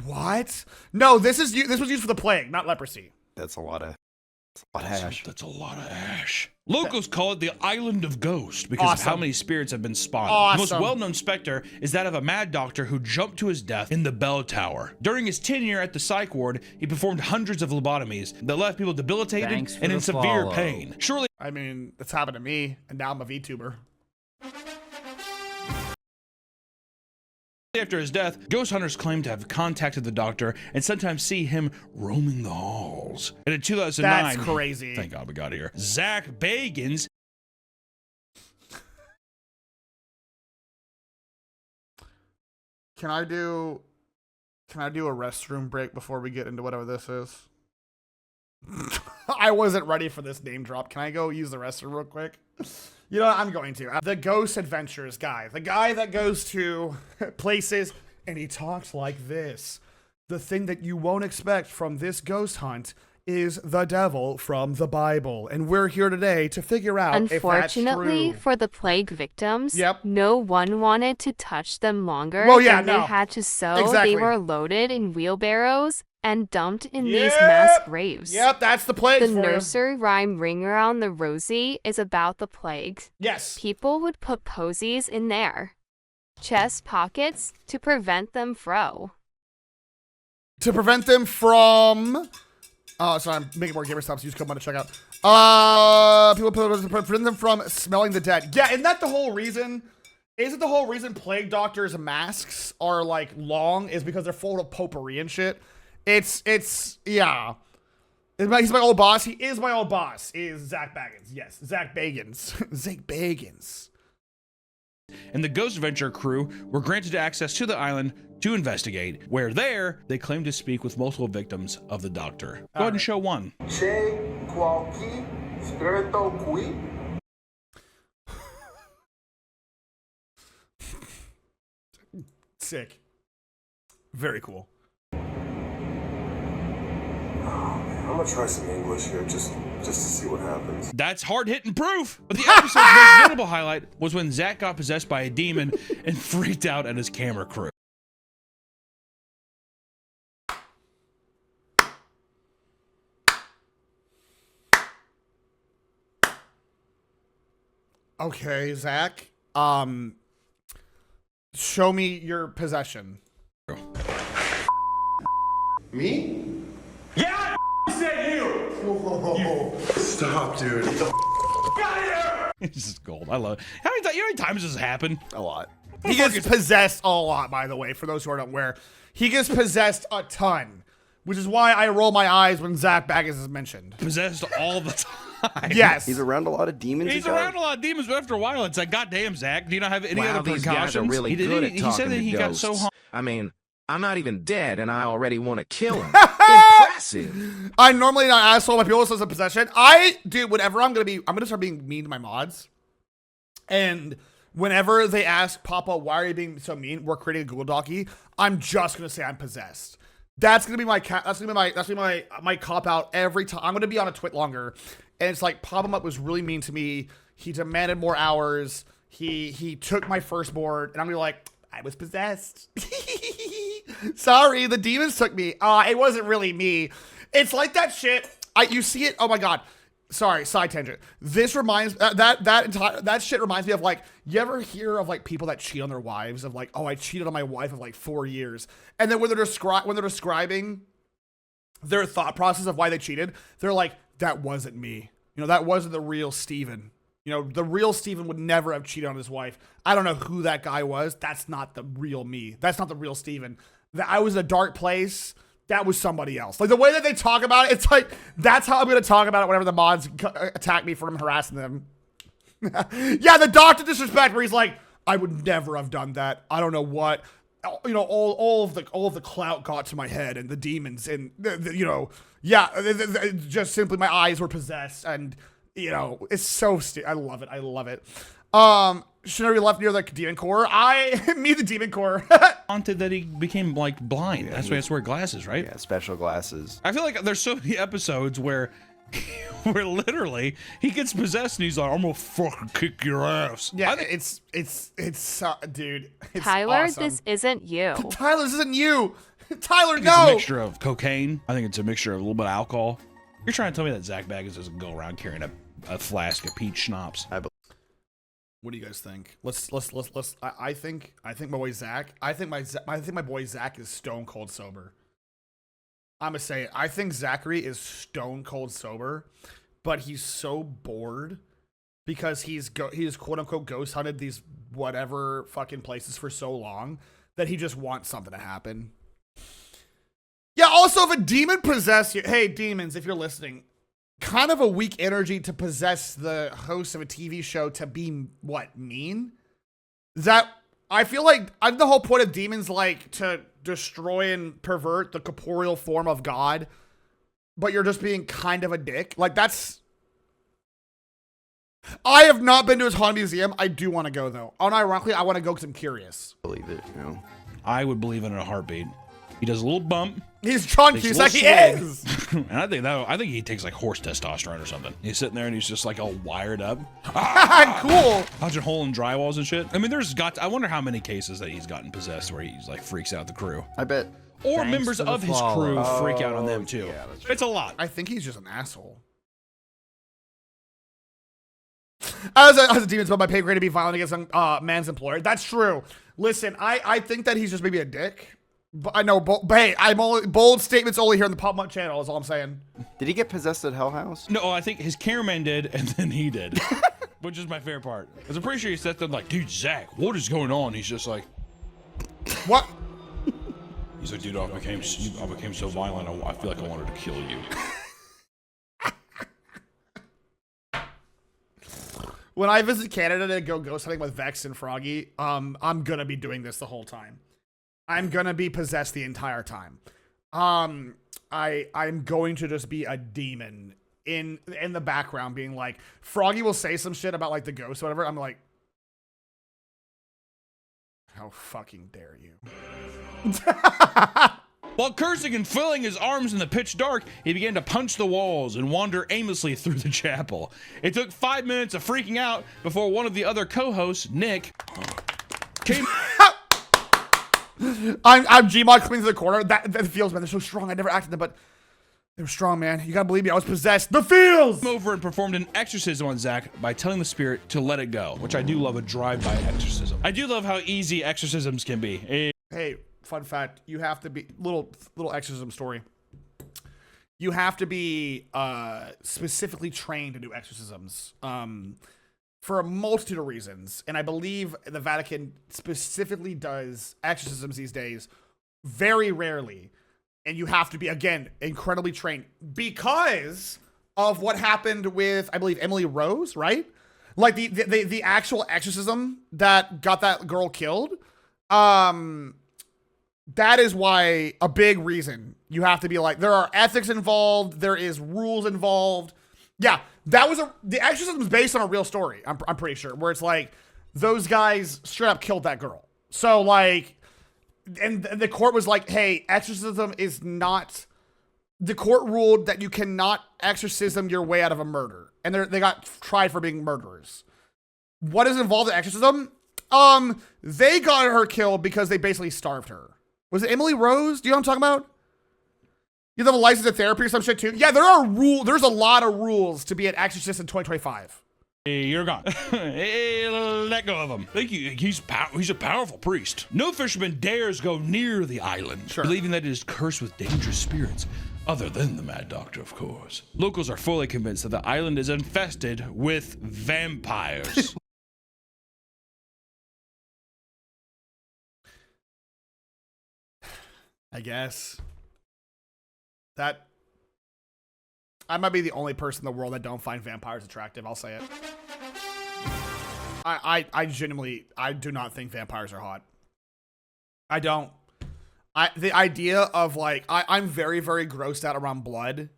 what? No, this was used for the plague, not leprosy. That's a lot of ash. That's a lot of ash. Locals call it the Island of Ghosts because of how many spirits have been spawned. The most well-known specter is that of a mad doctor who jumped to his death in the bell tower. During his tenure at the psych ward, he performed hundreds of lobotomies that left people debilitated and in severe pain. Surely, I mean, that's happened to me, and now I'm a VTuber. after his death, ghost hunters claim to have contacted the doctor and sometimes see him roaming the halls. And in 2009, that's crazy. Thank God we got here. Zach Bagans. Can I do a restroom break before we get into whatever this is? I wasn't ready for this name drop. Can I go use the restroom real quick? You know what? I'm going to. The Ghost Adventures guy. The guy that goes to places and he talks like this. The thing that you won't expect from this ghost hunt is the devil from the Bible. And we're here today to figure out if that's true. Unfortunately for the plague victims, no one wanted to touch them longer than they had to sew. Exactly. They were loaded in wheelbarrows and dumped in these mass graves. Yep, that's the plague. The nursery rhyme Ring Around the Rosie is about the plague. Yes. People would put posies in their chest pockets to prevent them from. To prevent them from... Oh, sorry, I'm making more gamer stops. Use code to check out. People prevent them from smelling the dead. Yeah, isn't that the whole reason? Isn't the whole reason plague doctors' masks are like long is because they're full of potpourri and shit? Yeah. He's my old boss. He is my old boss. Is Zach Bagans. Yes, Zach Bagans. Zach Bagans. And the Ghost Adventure crew were granted access to the island to investigate, where there they claimed to speak with multiple victims of the doctor. Go ahead and show one. Sick. Very cool. I'm gonna try some English here just to see what happens. That's hard-hitting proof. But the episode's most notable highlight was when Zach got possessed by a demon and freaked out at his camera crew. Okay, Zach. Show me your possession. Me? Yeah, I said you. Whoa. Stop, dude. Get the out of here. This is gold. I love it. How many times does this happen? A lot. He gets possessed a lot, by the way, for those who aren't aware. He gets possessed a ton, which is why I roll my eyes when Zach Bagans is mentioned. Possessed all the time. Yes. He's around a lot of demons. He's around a lot of demons, but after a while, it's like, goddamn, Zach, do you not have any other these precautions? Guys are really good at he said that he got so hung. I mean, I'm not even dead, and I already want to kill him. Impressive. I'm normally not an asshole when people says a possession. Dude, whenever I'm gonna start being mean to my mods. And whenever they ask Papa, why are you being so mean? We're creating a Google Docie. I'm just gonna say I'm possessed. That's gonna be my cop out every time. I'm gonna be on a twit longer, and it's like PapaMutt was really mean to me. He demanded more hours. He took my firstborn, and I'm gonna be like, I was possessed. Sorry, the demons took me. It wasn't really me. It's like that shit. You see it. Oh my god. Sorry, side tangent. This reminds that shit reminds me of like, you ever hear of like people that cheat on their wives of like, oh, I cheated on my wife of like 4 years, and then when they're describing their thought process of why they cheated, they're like, that wasn't me. You know, that wasn't the real Steven. You You know, the real Steven would never have cheated on his wife. I don't know who that guy was. That's not the real me. That's not the real Steven. I was in a dark place. That was somebody else. Like the way that they talk about it, it's like, that's how I'm going to talk about it whenever the mods attack me for harassing them. Yeah, the doctor disrespect where he's like, I would never have done that. I don't know what, you know, all of the clout got to my head and the demons and you know, yeah, just simply my eyes were possessed and, you know, it's so I love it. I love it. Shouldn't we left near the demon core? Me the demon core. Haunted that he became like blind. Yeah, that's why he has to wear glasses, right? Yeah, special glasses. I feel like there's so many episodes where literally he gets possessed and he's like, I'm gonna fucking kick your ass. Yeah, it's dude. It's Tyler, awesome. this isn't you. Tyler, this isn't you. Tyler, It's no. a mixture of cocaine. I think it's a mixture of a little bit of alcohol. You're trying to tell me that Zach Baggins doesn't go around carrying a flask of peach schnapps? What do you guys think? Let's. I think my boy Zach. I think my boy Zach is stone cold sober. I'm gonna say it. I think Zachary is stone cold sober, but he's so bored because he's quote unquote ghost hunted these whatever fucking places for so long that he just wants something to happen. Yeah. Also, if a demon possess you, hey demons, if you're listening. Kind of a weak energy to possess the host of a TV show to be what, mean? Is that, I feel like the whole point of demons like to destroy and pervert the corporeal form of God, but you're just being kind of a dick. Like that's, I have not been to his haunted museum. I do want to go though. Unironically, I want to go because I'm curious. Believe it, you know. I would believe it in a heartbeat. He does a little bump. He's John Cusack, he is. And I think he takes like horse testosterone or something. He's sitting there and he's just like all wired up. Cool. Punching hole in drywalls and shit. I mean, I wonder how many cases that he's gotten possessed where he's like freaks out the crew. I bet. Or Thanks members of his crew freak out on them too. Yeah, it's a lot. I think he's just an asshole. As a demon, it's about my pay grade to be violent against a man's employer. That's true. Listen, I think that he's just maybe a dick. But I know, but hey, bold statements only here on the PapaMutt channel is all I'm saying. Did he get possessed at Hell House? No, I think his cameraman did, and then he did, which is my favorite part. Because I'm pretty sure he sat there like, dude, Zach, what is going on? He's just like, what? He's like, dude, I became so violent. I feel like I wanted to kill you. When I visit Canada to go ghost hunting with Vex and Froggy, I'm gonna be doing this the whole time. I'm gonna be possessed the entire time. I'm going to just be a demon in the background, being like, Froggy will say some shit about like the ghost or whatever. I'm like, how fucking dare you? While cursing and filling his arms in the pitch dark, he began to punch the walls and wander aimlessly through the chapel. It took 5 minutes of freaking out before one of the other co-hosts, Nick, came. I'm Gmod coming to the corner. That feels, man. They're so strong. I never acted them, but they were strong, man. You gotta believe me. I was possessed. The feels. Over and performed an exorcism on Zach by telling the spirit to let it go, which I do love a drive-by exorcism. I do love how easy exorcisms can be. Hey, fun fact: you have to be little exorcism story. You have to be specifically trained to do exorcisms. For a multitude of reasons. And I believe the Vatican specifically does exorcisms these days very rarely. And you have to be, again, incredibly trained because of what happened with, I believe, Emily Rose, right? Like the actual exorcism that got that girl killed. That is why a big reason you have to be like, there are ethics involved. There is rules involved. Yeah, the exorcism was based on a real story. I'm pretty sure, where it's like those guys straight up killed that girl. So like, and the court was like, hey, exorcism is not. The court ruled that you cannot exorcism your way out of a murder, and they got tried for being murderers. What is involved in exorcism? They got her killed because they basically starved her. Was it Emily Rose? Do you know what I'm talking about? You have a license to therapy or some shit too? Yeah, there's a lot of rules to be an exorcist in 2025. Hey, you're gone. Hey, let go of him. Thank you. He's a powerful priest. No fisherman dares go near the island, believing that it is cursed with dangerous spirits. Other than the Mad Doctor, of course. Locals are fully convinced that the island is infested with vampires. I guess. That... I might be the only person in the world that don't find vampires attractive, I'll say it. I genuinely, I do not think vampires are hot. I don't. The idea of like, I'm very, very grossed out around blood.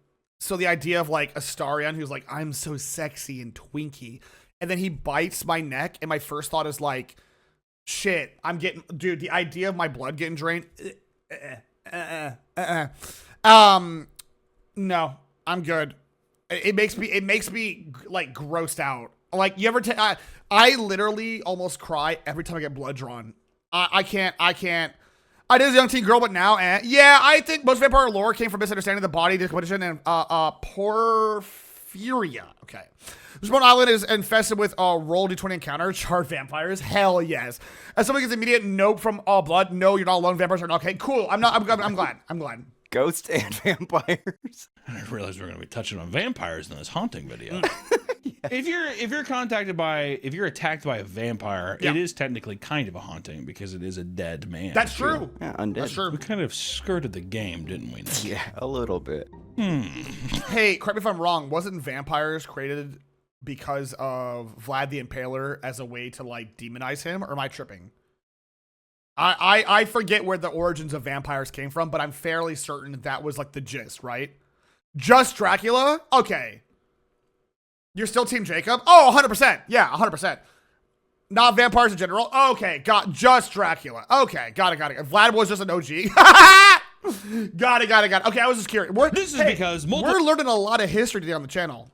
So the idea of like Astarion who's like, I'm so sexy and twinky. And then he bites my neck. And my first thought is like, shit, dude, the idea of my blood getting drained. No, I'm good. It makes me like grossed out. Like you ever I literally almost cry every time I get blood drawn. I can't. I did as a young teen girl, but now, yeah, I think most vampire lore came from misunderstanding the body decomposition and porphyria. Okay. This one island is infested with roll d20 encounter, charred vampires. Hell yes. As someone gets immediate nope from all blood, no, you're not alone. Vampires are not okay. Cool. I'm glad. I'm glad. Ghosts and vampires. I didn't realize we were going to be touching on vampires in this haunting video. If you're attacked by a vampire, it is technically kind of a haunting because it is a dead man. That's true. Yeah, undead. That's true. We kind of skirted the game, didn't we, Nick? Yeah, a little bit. Hey, correct me if I'm wrong. Wasn't vampires created because of Vlad the Impaler as a way to like demonize him, or am I tripping? I forget where the origins of vampires came from, but I'm fairly certain that was like the gist, right? Just Dracula? Okay. You're still Team Jacob? Oh, 100%. Yeah, 100%. Not vampires in general? Okay, just Dracula. Okay, got it. Vlad was just an OG. Got it. Okay, I was just curious. Because we're learning a lot of history today on the channel.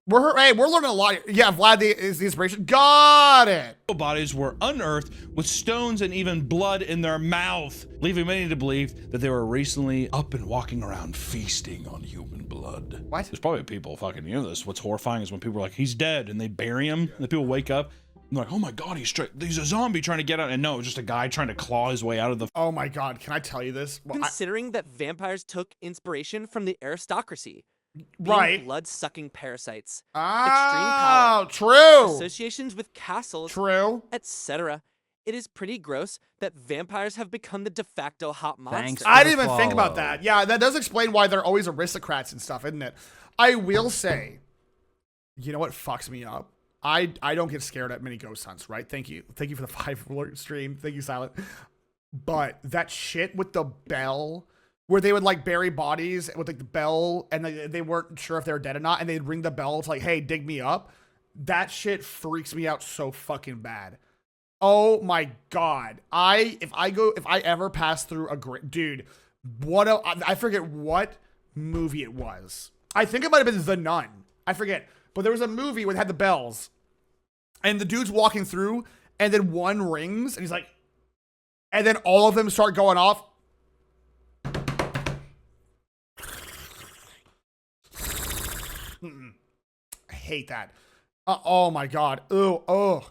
We're learning a lot. Yeah, Vlad is the inspiration. Got it. Bodies were unearthed with stones and even blood in their mouth, leaving many to believe that they were recently up and walking around feasting on human blood. What? There's probably people fucking this. What's horrifying is when people are like, he's dead, and they bury him, and the people wake up, and they're like, oh my god, he's a zombie trying to get out, and no, it's just a guy trying to claw his way out of the... Oh my god, can I tell you this? Well, Considering that vampires took inspiration from the aristocracy. Right. Blood-sucking parasites. Oh, extreme power. True. Associations with castles. True. Etc. It is pretty gross that vampires have become the de facto hot monster. I didn't even think about that. Yeah, that does explain why they're always aristocrats and stuff, isn't it? I will say, you know what fucks me up? I don't get scared at many ghost hunts, right? Thank you for the 5 alert stream. Thank you, Silent. But that shit with the bell, where they would like bury bodies with like the bell, and they weren't sure if they were dead or not, and they'd ring the bell to like, hey, dig me up. That shit freaks me out so fucking bad. Oh my god. If I ever pass through dude, I forget what movie it was. I think it might have been The Nun. I forget. But there was a movie where it had the bells, and the dude's walking through, and then one rings, and he's like, and then all of them start going off. I hate that. Oh my god. Ugh.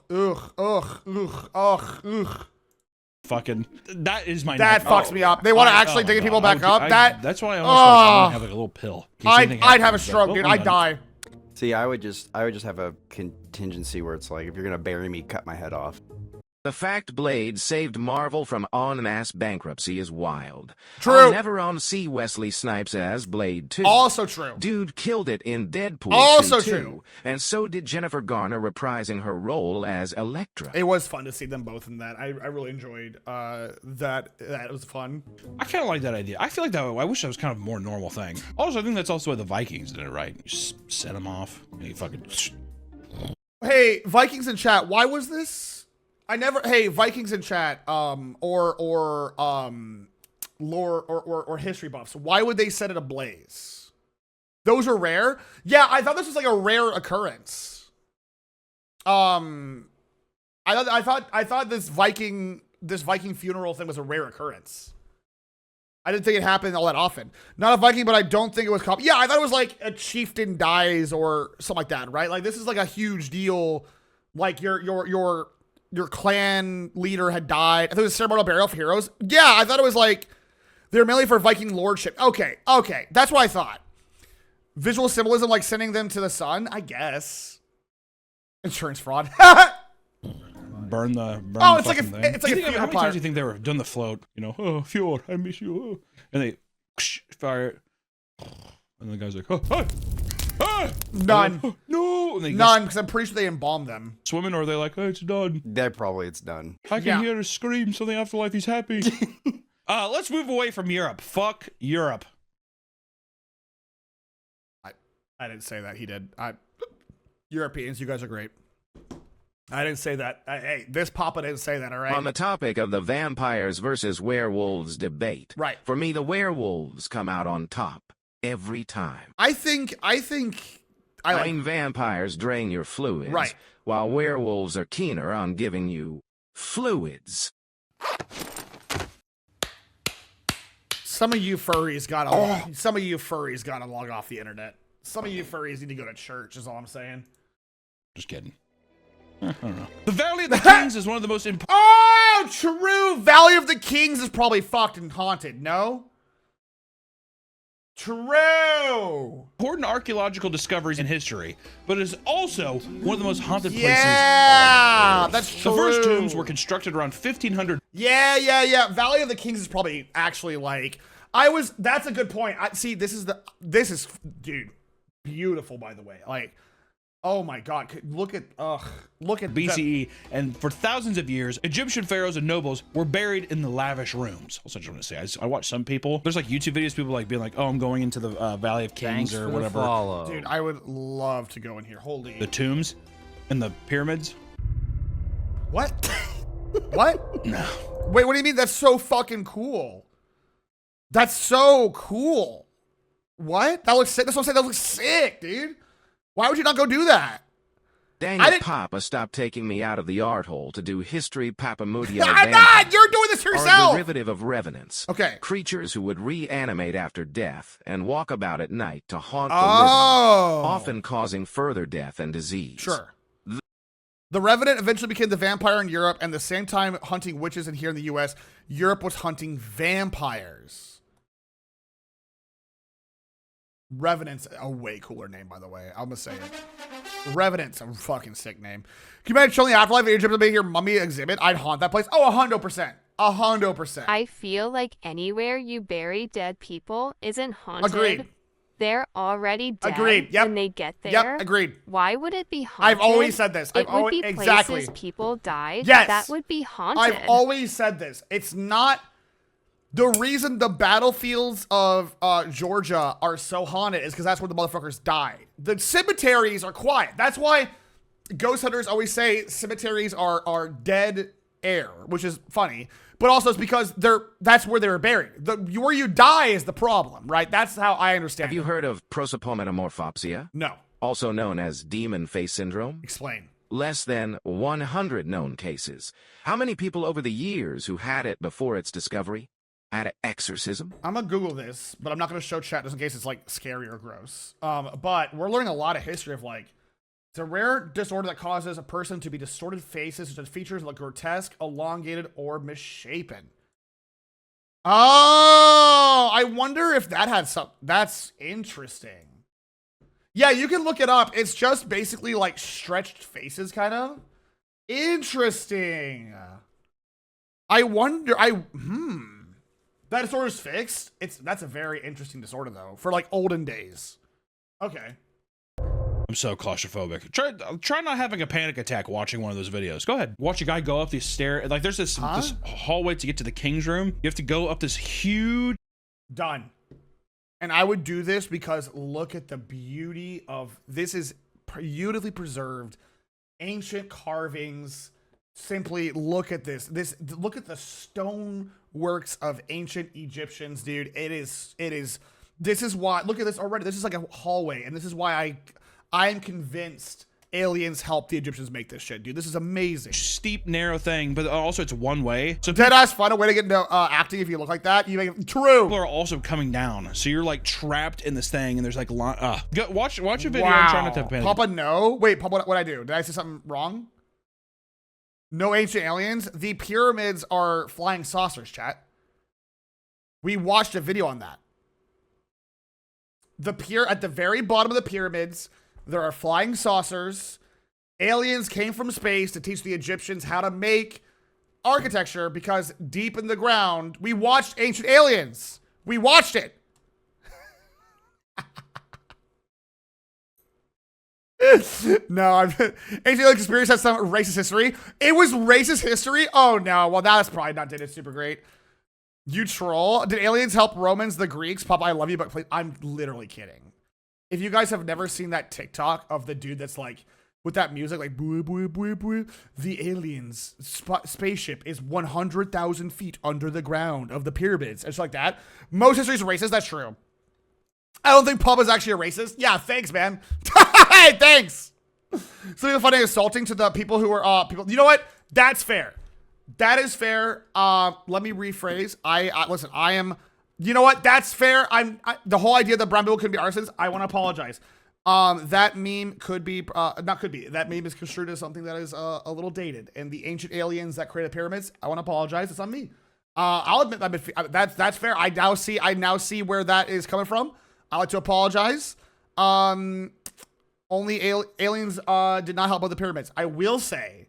Fucking, that is my... That fucks me up. They want to actually dig people back up. That's why I almost have like a little pill. I'd have a stroke, dude. I'd die. See, I would just have a contingency where it's like, if you're gonna bury me, cut my head off. The fact Blade saved Marvel from en masse bankruptcy is wild. True. I'll never see Wesley Snipes as Blade 2. Also true. Dude killed it in Deadpool also 2 true. too. And so did Jennifer Garner reprising her role as Elektra. It was fun to see them both in that. I really enjoyed that. That was fun. I kind of like that idea. I feel like that. I wish that was kind of a more normal thing. Also, I think that's also why the Vikings did it, right? You just set them off. And you fucking... Hey, Vikings in chat. Why was this? Hey, Vikings in chat, lore or history buffs. Why would they set it ablaze? Those are rare? Yeah, I thought this was like a rare occurrence. I thought this Viking funeral thing was a rare occurrence. I didn't think it happened all that often. Not a Viking, but I don't think it was common. Yeah, I thought it was like a chieftain dies or something like that, right? Like this is like a huge deal. Like your clan leader had died. I thought it was ceremonial burial for heroes. Yeah, I thought it was like They're mainly for Viking lordship. Okay, that's what I thought. Visual symbolism, like sending them to the sun, I guess. Insurance fraud. Burn oh, the it's like a, thing. it's like a How many fuel times do you think they were doing the float? You know, oh, Fjord, I miss you. Oh. And they fire it. And the guy's like, oh, oh, oh. None. Like, oh, no. And they None, because I'm pretty sure they embalmed them. Swimming, or are they like, oh, it's done? It's done. I can hear a scream, so the afterlife, he's happy. Let's move away from Europe. Fuck Europe. I didn't say that. He did. Europeans, you guys are great. I didn't say that. Hey, this Papa didn't say that, all right? On the topic of the vampires versus werewolves debate, right? For me, the werewolves come out on top every time. I think I mean, vampires drain your fluids, right? While werewolves are keener on giving you fluids. Some of you furries gotta log off the internet. Some of you furries need to go to church, is all I'm saying. Just kidding. I don't know. The Valley of the Kings is one of the most important. Oh, true. Valley of the Kings is probably fucked and haunted. No? True. Important archaeological discoveries in history, but it is also one of the most haunted places. Yeah, that's true. The first tombs were constructed around 1500. Yeah. Valley of the Kings is probably actually like that's a good point. This is dude, beautiful, by the way. Like, oh my God, look at BCE, and for thousands of years, Egyptian pharaohs and nobles were buried in the lavish rooms. That's what I want to say. I watch some people. There's like YouTube videos, people like being like, "Oh, I'm going into the Valley of Kings or whatever." Dude, I would love to go in here. Holy. The tombs and the pyramids. What? What? No. Wait, what do you mean? That's so fucking cool. That's so cool. What? That looks sick. That's what I'm saying. That looks sick, dude. Why would you not go do that? Dang it, Papa, stop taking me out of the art hole to do history Papamutt. I'm not! You're doing this to yourself! Are a derivative of revenants. Okay. Creatures who would reanimate after death and walk about at night to haunt the living, often causing further death and disease. Sure. The Revenant eventually became the vampire in Europe, and the same time hunting witches in here in the US, Europe was hunting vampires. Revenant's a way cooler name, by the way. I'm gonna say it. Revenant's a fucking sick name. Can you imagine showing the afterlife in Egypt to be your mummy exhibit? I'd haunt that place. Oh, 100%. 100%. I feel like anywhere you bury dead people isn't haunted. Agreed. They're already dead Agreed. Yep. when they get there. Yep. Agreed. Why would it be haunted? I've always said this. It would be places exactly. people died. Yes. That would be haunted. I've always said this. It's not the reason the battlefields of Georgia are so haunted is because that's where the motherfuckers died. The cemeteries are quiet. That's why ghost hunters always say cemeteries are dead air, which is funny. But also it's because that's where they were buried. Where you die is the problem, right? That's how I understand Have you heard of prosopometamorphopsia? No. Also known as demon face syndrome? Explain. Less than 100 known cases. How many people over the years who had it before its discovery had an exorcism? I'm gonna Google this, but I'm not gonna show chat just in case it's like scary or gross. But we're learning a lot of history of like, it's a rare disorder that causes a person to be distorted faces, such as features like grotesque, elongated, or misshapen. Oh, I wonder if that had some. That's interesting. Yeah, you can look it up. It's just basically like stretched faces, kind of. Interesting. I wonder. That disorder's fixed. That's a very interesting disorder though, for like olden days. Okay. I'm so claustrophobic. Try not having a panic attack watching one of those videos. Go ahead. Watch a guy go up these stairs. Like there's this hallway to get to the king's room. You have to go up this huge. Done. And I would do this because look at the beauty of this is beautifully preserved ancient carvings. Simply look at this. Look at the stone works of ancient Egyptians, dude. This is why, look at this already. This is like a hallway, and this is why I'm convinced aliens helped the Egyptians make this shit, dude. This is amazing. Steep, narrow thing, but also it's one way. So deadass fun, a way to get into acting if you look like that. You make it true. People are also coming down, so you're like trapped in this thing, and there's like watch a video. Wow. I'm trying not to panic. Papa, no. Wait, Papa, what I do? Did I say something wrong? No ancient aliens. The pyramids are flying saucers, chat. We watched a video on that. At the very bottom of the pyramids, there are flying saucers. Aliens came from space to teach the Egyptians how to make architecture because deep in the ground, we watched Ancient Aliens. We watched it. No, Ancient Alien Conspiracy has some racist history. It was racist history? Oh no, well that's probably not dated super great. You troll. Did aliens help Romans, the Greeks? Papa, I love you, but please, I'm literally kidding. If you guys have never seen that TikTok of the dude that's like, with that music, like, boo, boo, boo, boo, the aliens spaceship is 100,000 feet under the ground of the pyramids. It's like that. Most history is racist. That's true. I don't think Papa's actually a racist. Yeah, thanks, man. Hey, thanks. Something funny, assaulting to the people who are, people. You know what? That's fair. That is fair. Let me rephrase. Listen, I am, you know what? That's fair. The whole idea that brown people could be arsonists, I want to apologize. That meme could be, that meme is construed as something that is a little dated. And the ancient aliens that created pyramids, I want to apologize. It's on me. I'll admit that's fair. I now see where that is coming from. I like to apologize. Only aliens did not help with the pyramids. I will say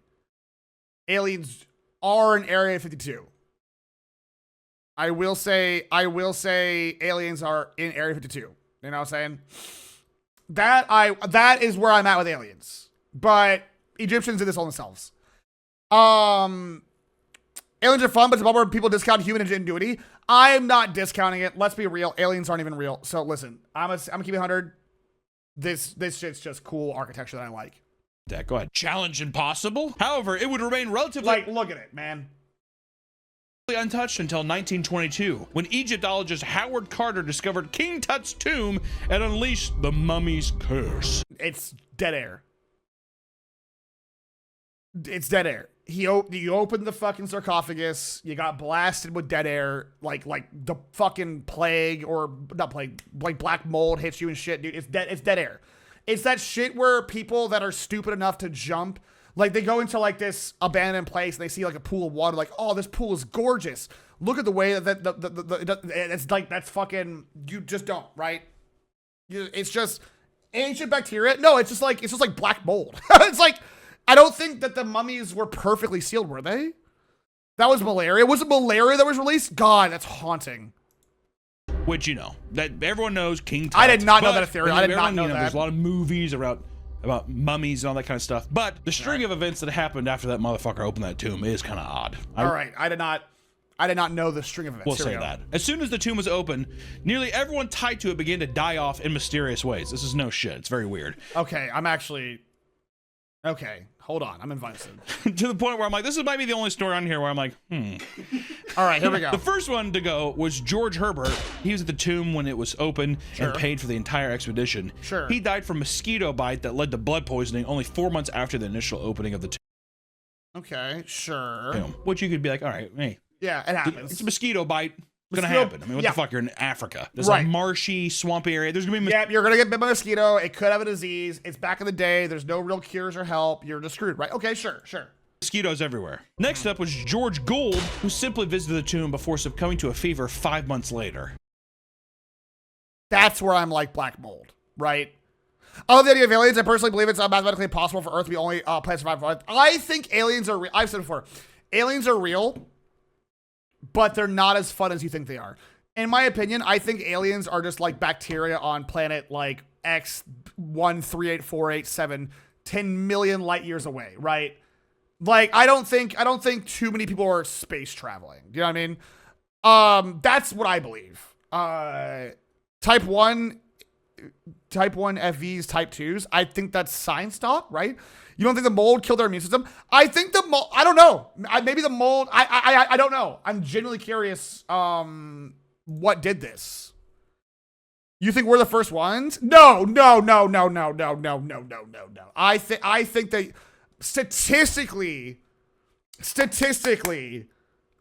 aliens are in Area 52. I will say aliens are in Area 52. You know what I'm saying? That is where I'm at with aliens. But Egyptians did this all themselves. Aliens are fun, but it's about where people discount human ingenuity. I'm not discounting it. Let's be real. Aliens aren't even real. So listen, I'm gonna keep it 100. This shit's just cool architecture that I like. Yeah, go ahead. Challenge impossible. However, it would remain relatively look at it, man. Untouched until 1922, when Egyptologist Howard Carter discovered King Tut's tomb and unleashed the mummy's curse. It's dead air. It's dead air. You opened the fucking sarcophagus, you got blasted with dead air, like the fucking plague, or not plague, like black mold hits you and shit, dude. It's dead air. It's that shit where people that are stupid enough to jump, like they go into like this abandoned place and they see like a pool of water, like, oh, this pool is gorgeous. Look at the way that it's like, that's fucking, you just don't, right? It's just ancient bacteria. No, it's just like black mold. It's like, I don't think that the mummies were perfectly sealed, were they? That was malaria. Was it malaria that was released? God, that's haunting. Which, you know, that everyone knows King Tut. I did not know that theory. I did not know that. There's a lot of movies about mummies and all that kind of stuff. But the string of events that happened after that motherfucker opened that tomb is kind of odd. All right. I did not know the string of events. We'll say that. As soon as the tomb was open, nearly everyone tied to it began to die off in mysterious ways. This is no shit. It's very weird. Okay, okay, hold on. I'm invested. To the point where I'm like, this might be the only story on here where I'm like, All right, here we go. The first one to go was George Herbert. He was at the tomb when it was open and paid for the entire expedition. Sure. He died from mosquito bite that led to blood poisoning only 4 months after the initial opening of the tomb. Okay, sure. Which you could be like, all right, hey. Yeah, it happens. It's a mosquito bite. It's gonna happen. I mean, what the fuck? You're in Africa. There's a marshy, swampy area. There's gonna be you're gonna get bit by a mosquito. It could have a disease. It's back in the day. There's no real cures or help. You're just screwed, right? Okay, sure. Mosquitoes everywhere. Next up was George Gould, who simply visited the tomb before succumbing to a fever 5 months later. That's where I'm like black mold, right? I love the idea of aliens. I personally believe it's mathematically impossible for Earth to be the only planet survive. I think aliens are real. I've said before, aliens are real, but they're not as fun as you think they are. In my opinion, I think aliens are just like bacteria on planet like X138487, 10 million light years away, right? Like, I don't think too many people are space traveling. Do you know what I mean? That's what I believe. Type 1 FVs, type 2s, I think that's science talk, right? You don't think the mold killed their immune system? I think the mold, I don't know. Maybe the mold, I don't know. I'm genuinely curious, what did this? You think we're the first ones? No. I think that statistically,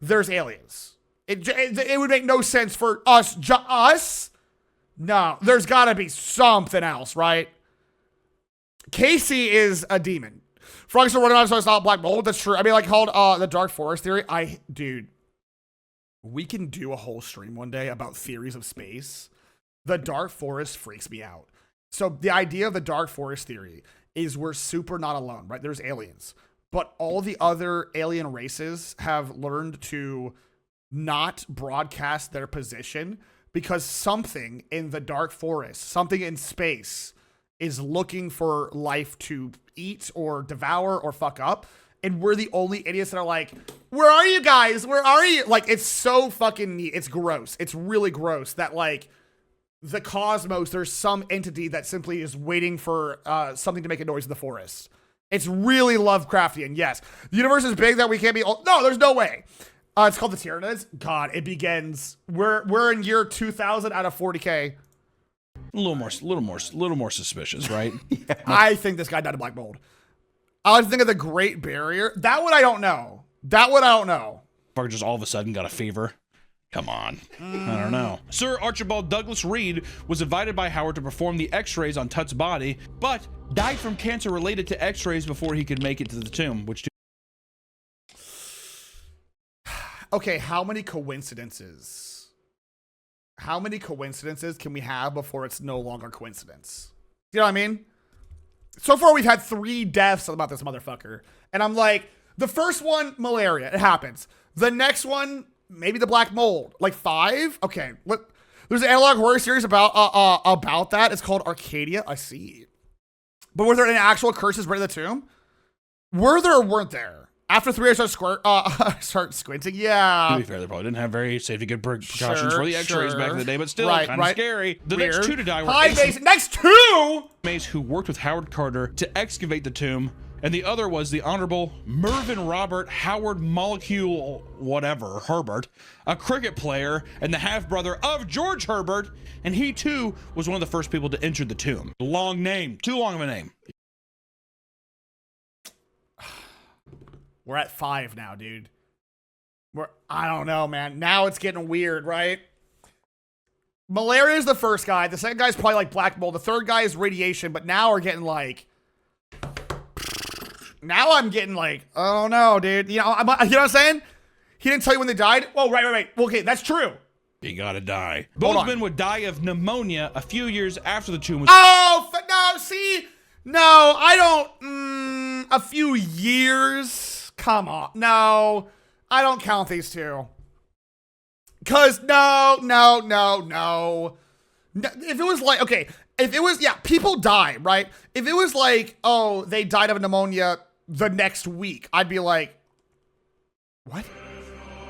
there's aliens. It would make no sense for us. No, there's gotta be something else, right? Casey is a demon. Frogs are running around, so it's not black mold. That's true. I mean, like called the Dark Forest theory. Dude, we can do a whole stream one day about theories of space. The dark forest freaks me out. So the idea of the dark forest theory is we're super not alone, right? There's aliens, but all the other alien races have learned to not broadcast their position because something in the dark forest, something in space is looking for life to eat or devour or fuck up. And we're the only idiots that are like, where are you guys? Where are you? Like, it's so fucking neat. It's gross. It's really gross that like the cosmos, there's some entity that simply is waiting for something to make a noise in the forest. It's really Lovecraftian. Yes. The universe is big that we can't be, no, there's no way. It's called the Tyranids. God, it begins. We're in year 2000 out of 40K. A little more suspicious, right? Yeah. I think this guy died of black mold. I like to think of the Great Barrier. That one I don't know. Or just all of a sudden got a fever. Come on. I don't know. Sir Archibald Douglas Reed was invited by Howard to perform the x-rays on Tut's body, but died from cancer related to x-rays before he could make it to the tomb, which... Okay, how many coincidences? How many coincidences can we have before it's no longer coincidence? You know what I mean? So far, we've had 3 deaths about this motherfucker. And I'm like, the first one, malaria. It happens. The next one, maybe the black mold. Like 5? Okay. What? There's an analog horror series about that. It's called Arcadia. I see. But were there any actual curses right in the tomb? Were there or weren't there? After 3, I start squinting. Yeah. To be fair, they probably didn't have very safety good precautions for the x-rays back in the day, but still kind of scary. The Weird. next 2 to die were Hi, Mason. Next 2? Mace, who worked with Howard Carter to excavate the tomb, and the other was the Honorable Mervyn Robert Howard Molecule whatever Herbert, a cricket player and the half-brother of George Herbert, and he too was one of the first people to enter the tomb. Long name. Too long of a name. We're at 5 now, dude. I don't know, man. Now it's getting weird, right? Malaria is the first guy. The second guy is probably like black mold. The third guy is radiation, but now we're getting like... Now I'm getting like, I don't know, dude. You know what I'm saying? He didn't tell you when they died? Oh, right. Okay, that's true. You gotta die. Both men would die of pneumonia a few years after the tomb was... Oh, no, see? No, I don't... a few years... Come on. No, I don't count these 2. Cause no. If it was like, okay, if it was, yeah, people die, right? If it was like, oh, they died of pneumonia the next week, I'd be like, what?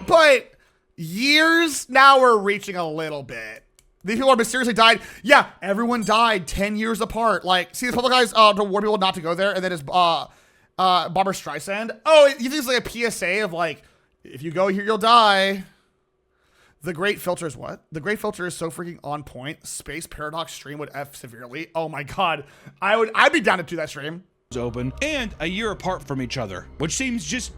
But years, now we're reaching a little bit. These people are mysteriously died. Yeah, everyone died 10 years apart. Like, see, the public guys to warn people not to go there, and then it's, Barbara Streisand. Oh, you think it's like a PSA of like, if you go here, you'll die. The Great Filter is what? The Great Filter is so freaking on point. Space Paradox stream would F severely. Oh my God. I'd be down to do that stream. Open and a year apart from each other, which seems just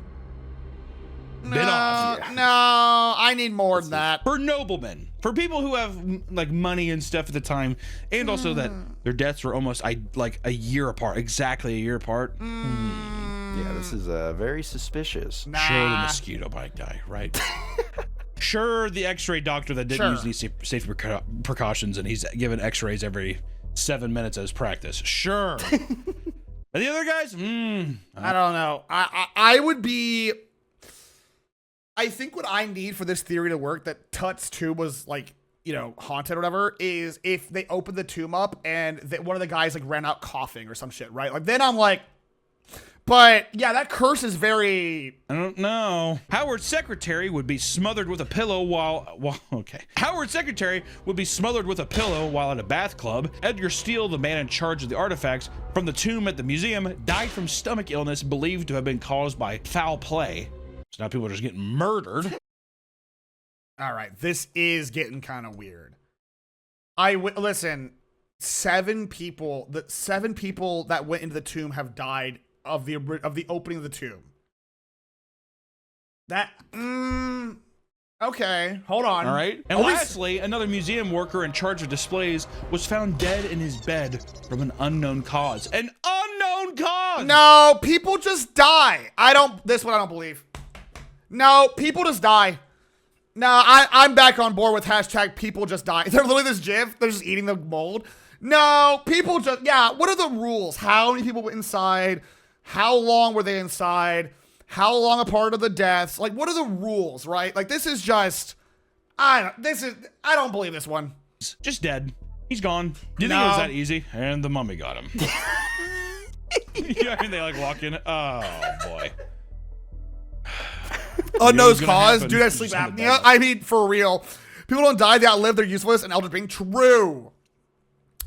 bit off. No, I need more than that. For noblemen, for people who have like money and stuff at the time, and also that their deaths were almost like a year apart, exactly a year apart. Yeah, this is very suspicious. Sure, the mosquito might die, right? Sure, the x-ray doctor that didn't use these safety precautions and he's given x-rays every 7 minutes as practice. Sure. But the other guys, I don't know. I would be... I think what I need for this theory to work, that Tut's tomb was like, you know, haunted or whatever, is if they opened the tomb up and one of the guys like ran out coughing or some shit, right? Like then I'm like, but yeah, that curse is very... I don't know. Howard's secretary would be smothered with a pillow while Howard's secretary would be smothered with a pillow while at a bath club. Edgar Steele, the man in charge of the artifacts from the tomb at the museum, died from stomach illness believed to have been caused by foul play. So now people are just getting murdered. All right, this is getting kind of weird. Listen, 7 people that went into the tomb have died of the opening of the tomb. That okay, hold on. All right. And lastly, another museum worker in charge of displays was found dead in his bed from an unknown cause. An unknown cause. No, people just die. This one I don't believe. No, people just die. No, I'm back on board with hashtag people just die. They're literally this GIF. They're just eating the mold. No, people just, yeah. What are the rules? How many people were inside? How long were they inside? How long apart are the deaths? Like, what are the rules, right? Like, this is just, I don't believe this one. Just dead. He's gone. Do you think it was that easy? And the mummy got him. Yeah, I mean, they like walk in. Oh boy. Unknown cause. Dude has sleep apnea. I mean, for real. People don't die, they outlive, they're useless, and elders being true.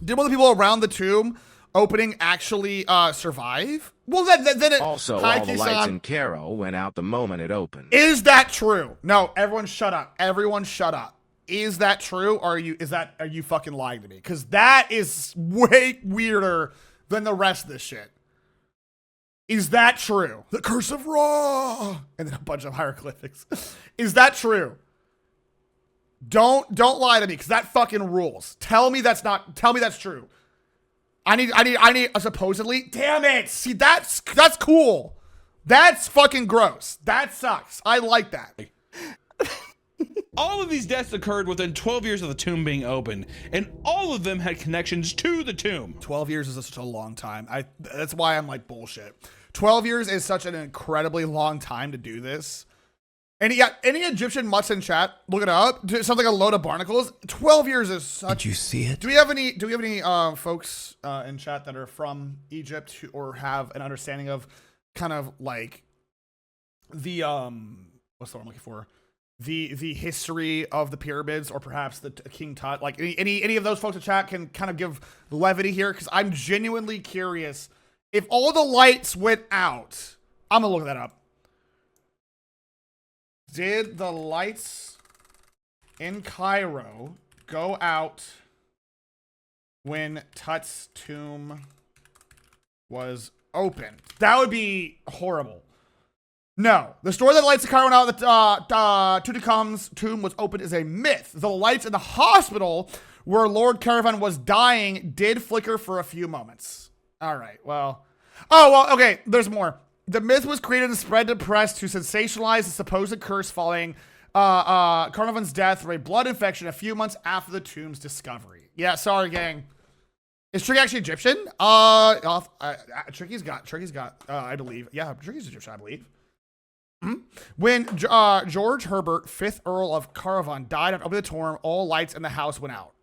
Did one of the people around the tomb opening actually survive? Well, then it... Also, all the lights in Cairo went out the moment it opened. Is that true? No, everyone shut up. Everyone shut up. Is that true, or are you fucking lying to me? Because that is way weirder than the rest of this shit. Is that true? The curse of Ra, and then a bunch of hieroglyphics. Is that true? Don't lie to me, because that fucking rules. Tell me that's true. I need a supposedly. Damn it! See, that's cool. That's fucking gross. That sucks. I like that. All of these deaths occurred within 12 years of the tomb being opened, and all of them had connections to the tomb. 12 years is such a long time. That's why I'm like, bullshit. 12 years is such an incredibly long time to do this. And yeah, any Egyptian mutts in chat, look it up. Something like a load of barnacles. 12 years is such. Did you see it? Do we have any folks in chat that are from Egypt or have an understanding of kind of like the what's the word I'm looking for? The history of the pyramids, or perhaps the King Tut? Like any of those folks in chat can kind of give levity here, because I'm genuinely curious. If all the lights went out, I'm gonna look that up. Did the lights in Cairo go out when Tut's tomb was opened? That would be horrible. No, the story that lights in Cairo went out that Tutankhamun's tomb was opened is a myth. The lights in the hospital where Lord Caravan was dying did flicker for a few moments. All right, well. Oh, well, okay, there's more. The myth was created and spread to press to sensationalize the supposed curse following Carnarvon's death through a blood infection a few months after the tomb's discovery. Yeah, sorry, gang. Is Tricky actually Egyptian? Tricky's got, I believe. Yeah, Tricky's Egyptian, I believe. When George Herbert, 5th Earl of Caravan, died after opening the tomb, all lights in the house went out.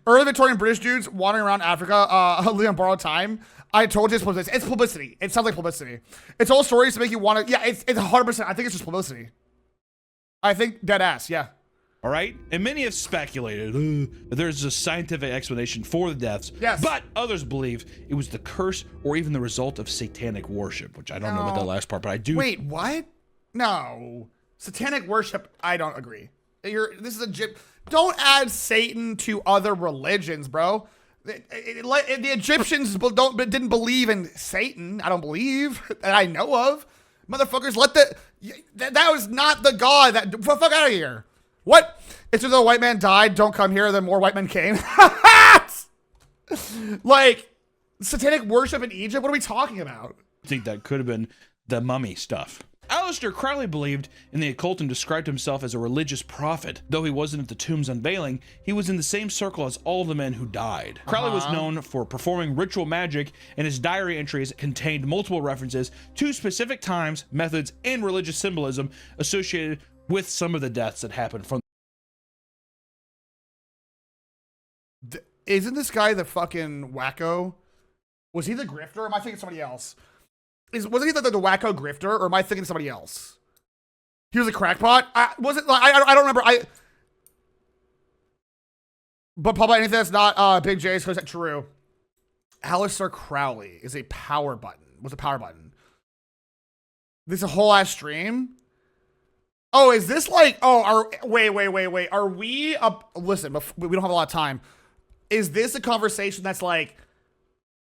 Early Victorian British dudes wandering around Africa, living on borrowed time. I told you it's publicity. It's publicity. It sounds like publicity. It's all stories to make you want to. Yeah, it's 100%. I think it's just publicity. I think dead ass. Yeah. All right, and many have speculated that there's a scientific explanation for the deaths. Yes. But others believe it was the curse or even the result of satanic worship, which I don't know about that last part, but I do. Wait, what? No, satanic worship. I don't agree. This is a Don't add Satan to other religions, bro. The Egyptians didn't believe in Satan. I don't believe that I know of. Motherfuckers, that was not the god. That fuck out of here. What? It's either a white man died, don't come here, then more white men came. Like, satanic worship in Egypt? What are we talking about? I think that could have been the mummy stuff. Aleister Crowley believed in the occult and described himself as a religious prophet. Though he wasn't at the tomb's unveiling, he was in the same circle as all the men who died. Crowley was known for performing ritual magic, and his diary entries contained multiple references to specific times, methods, and religious symbolism associated with some of the deaths that happened from. Isn't this guy the fucking wacko? Was he the grifter, or am I thinking somebody else? Wasn't he the wacko grifter, or am I thinking somebody else? He was a crackpot? I don't remember. But probably anything that's not Big J's, because that's true. Aleister Crowley is a power button. What's a power button? This is a whole ass stream? Oh, is this like, wait. Are we up? Listen, we don't have a lot of time. Is this a conversation that's like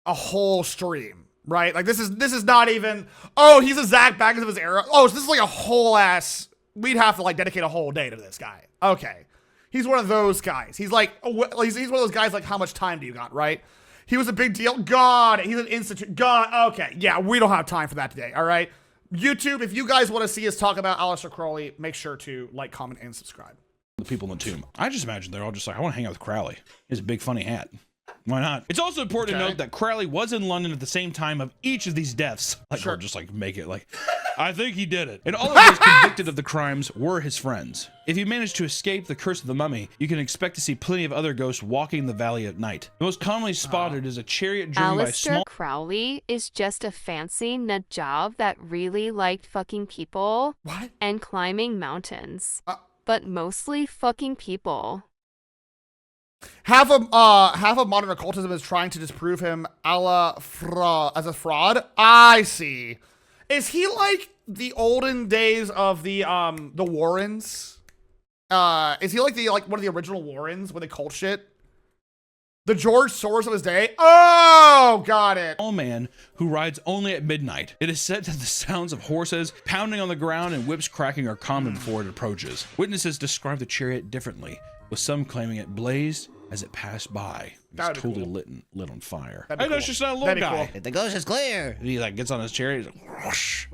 a whole stream, right? Like this is not even, oh, he's a Zach Baggins of his era. Oh, so this is like a whole ass, we'd have to like dedicate a whole day to this guy. Okay. He's one of those guys. He's like, he's one of those guys like, how much time do you got, right? He was a big deal. God, he's an institute. God, okay. Yeah, we don't have time for that today, all right? YouTube, if you guys want to see us talk about Aleister Crowley, make sure to like, comment, and subscribe. The people in the tomb. I just imagine they're all just like, I want to hang out with Crowley. He has a big funny hat. Why not? It's also important to note that Crowley was in London at the same time of each of these deaths. Like, or just like make it like, I think he did it. And all of those convicted of the crimes were his friends. If you manage to escape the curse of the mummy, you can expect to see plenty of other ghosts walking the valley at night. The most commonly spotted is a chariot driven by a small... Aleister Crowley is just a fancy Najab that really liked fucking people and climbing mountains. But mostly fucking people. Half of modern occultism is trying to disprove him as a fraud. I see. Is he like the olden days of the Warrens? Is he like one of the original Warrens when they cult shit? The George Soros of his day? Oh, got it. Small man who rides only at midnight. It is said that the sounds of horses pounding on the ground and whips cracking are common before it approaches. Witnesses describe the chariot differently, with some claiming it blazed as it passed by. It's totally lit on fire. Hey, that's just a little guy. Cool. The ghost is clear. And he like gets on his chariot. He's like, whoosh.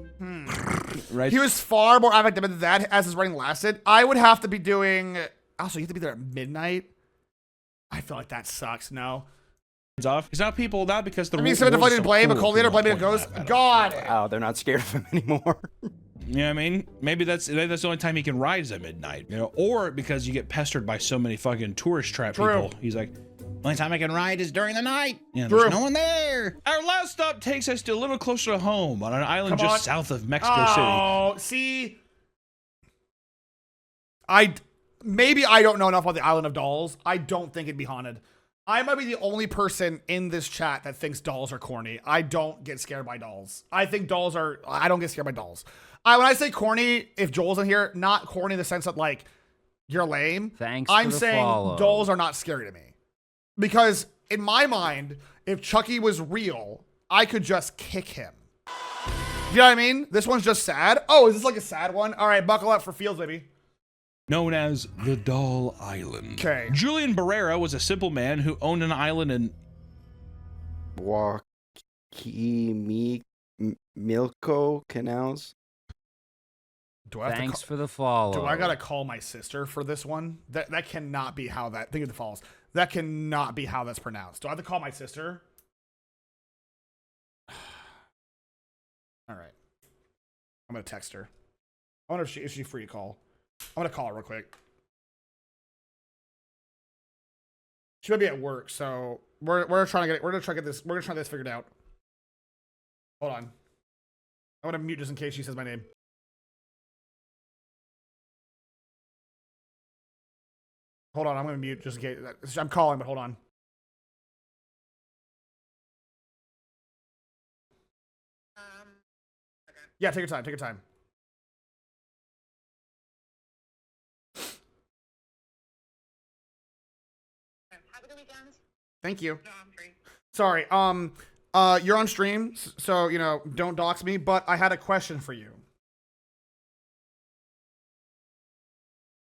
Right. He was far more academic than that as his running lasted. I would have to be doing. Also, you have to be there at midnight. I feel like that sucks. No. It's off. It's not people. Not because the. I mean, someone deflated blame, a cold leader blaming a ghost. God. Wow, they're not scared of him anymore. You know what I mean? Maybe that's the only time he can ride is at midnight, you know, or because you get pestered by so many fucking tourist trap people. He's like, only time I can ride is during the night. Yeah, there's no one there. Our last stop takes us to a little closer to home on an island just south of Mexico City. Oh, see, maybe I don't know enough about the Island of Dolls. I don't think it'd be haunted. I might be the only person in this chat that thinks dolls are corny. I don't get scared by dolls. I think dolls are. I don't get scared by dolls. When I say corny, if Joel's in here, not corny in the sense that like you're lame. I'm saying dolls are not scary to me. Because in my mind, if Chucky was real, I could just kick him. You know what I mean? This one's just sad. Oh, is this like a sad one? All right, buckle up for Fields, baby. Known as the Doll Island. Okay. Julian Barrera was a simple man who owned an island in Milko Canals. Thanks for the follow. Do I gotta call my sister for this one? That cannot be how that. Think of the follows. That cannot be how that's pronounced. Do I have to call my sister? All right. I'm gonna text her. I wonder if she's free to call. I'm gonna call her real quick. She might be at work, so we're gonna try to get this figured out. Hold on. I'm gonna mute just in case she says my name. Hold on, I'm gonna mute just in case. I'm calling, but hold on. Okay. Yeah, take your time. Take your time. Have a good weekend. Thank you. No, I'm free. Sorry. You're on stream, so you know, don't dox me. But I had a question for you.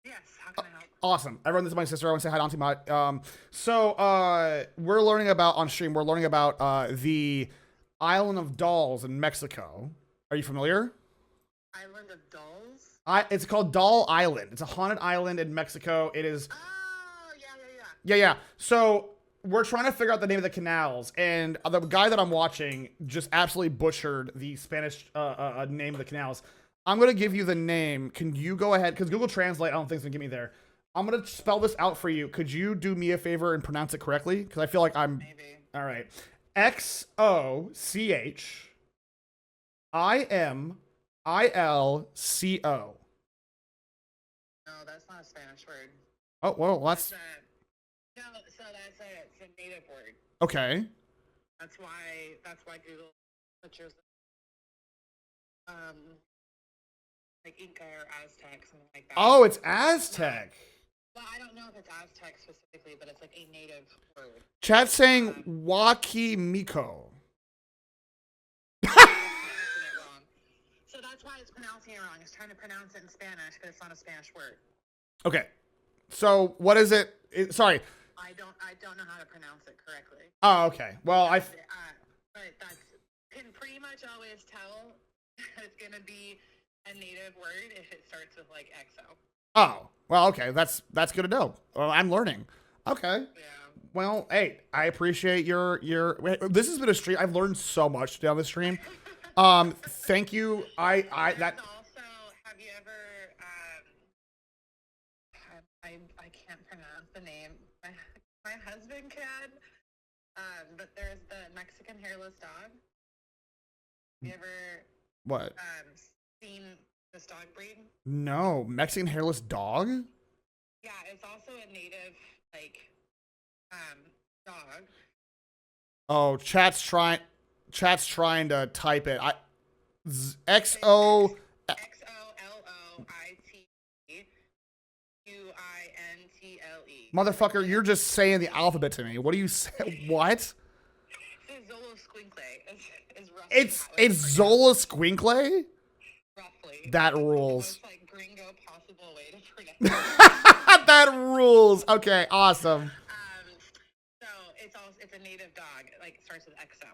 Yes. How can I help? Awesome. Everyone, this is my sister. I want to say hi to Auntie Mutt. So we're learning about on stream. We're learning about the Island of Dolls in Mexico. Are you familiar? Island of Dolls? It's called Doll Island. It's a haunted island in Mexico. It is. Oh, Yeah. So we're trying to figure out the name of the canals, and the guy that I'm watching just absolutely butchered the Spanish name of the canals. I'm gonna give you the name. Can you go ahead? Because Google Translate, I don't think it's gonna get me there. I'm gonna spell this out for you. Could you do me a favor and pronounce it correctly? Because I feel like I'm. Maybe. All right. XOCHIMILCO. No, that's not a Spanish word. Oh well, that's. No, so it's a native word. Okay. That's why Google pictures like Inca or Aztec, something like that. Oh, it's Aztec. Well, I don't know if it's Aztec specifically, but it's like a native word. Chat's saying Wakimiko. So that's why it's pronouncing it wrong. It's trying to pronounce it in Spanish, but it's not a Spanish word. Okay. So what is it? Sorry. I don't know how to pronounce it correctly. Oh, okay. Well, but that's can pretty much always tell it's gonna be a native word if it starts with like XO. Oh, well, okay. That's good to know. Well, I'm learning. Okay. Yeah. Well, hey, I appreciate your. This has been a stream. I've learned so much today on this stream. Thank you. Also, have you ever? I can't pronounce the name. My husband can. But there's the Mexican hairless dog. Have you ever? What? Seen this dog breed? No, Mexican hairless dog. Yeah, it's also a native dog. Oh, chat's trying to type it. XOLOITQUINTLE. Motherfucker, you're just saying the alphabet to me. What do you say? What? It's Zola Squinkle? Roughly. That rules. The most, gringo possible way to pronounce That rules. Okay, awesome. So it's a native dog. It starts with XO.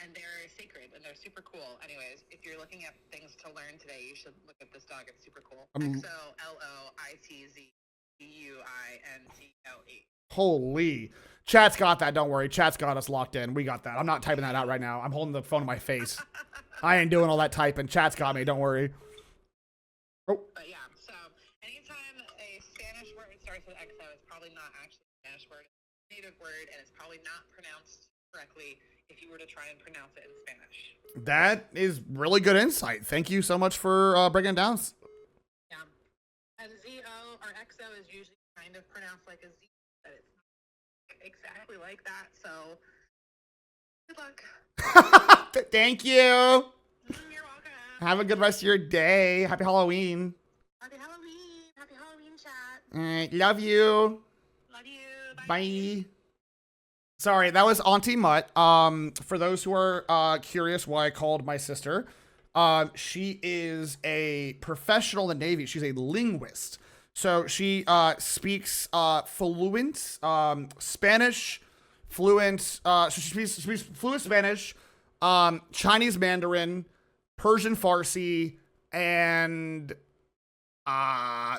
And they're sacred and they're super cool. Anyways, if you're looking at things to learn today, you should look at this dog. It's super cool. XOLOITZUINTLE. Holy. Chat's got that. Don't worry. Chat's got us locked in. We got that. I'm not typing that out right now. I'm holding the phone to my face. I ain't doing all that typing. Chat's got me. Don't worry. Oh. But yeah, so anytime a Spanish word starts with XO, it's probably not actually a Spanish word. It's a native word, and it's probably not pronounced correctly if you were to try and pronounce it in Spanish. That is really good insight. Thank you so much for breaking it down. Yeah. And ZO or XO is usually kind of pronounced like a Z, but it's not exactly like that. So good luck. Thank you. You're welcome. Have a good rest of your day. Happy Halloween. Happy Halloween. Happy Halloween, chat. All right. Love you. Love you. Bye. Sorry, that was Auntie Mutt. For those who are curious why I called my sister, she is a professional in the Navy. She's a linguist. So she speaks fluent Spanish, fluent. So she speaks fluent Spanish, Chinese Mandarin, Persian Farsi, and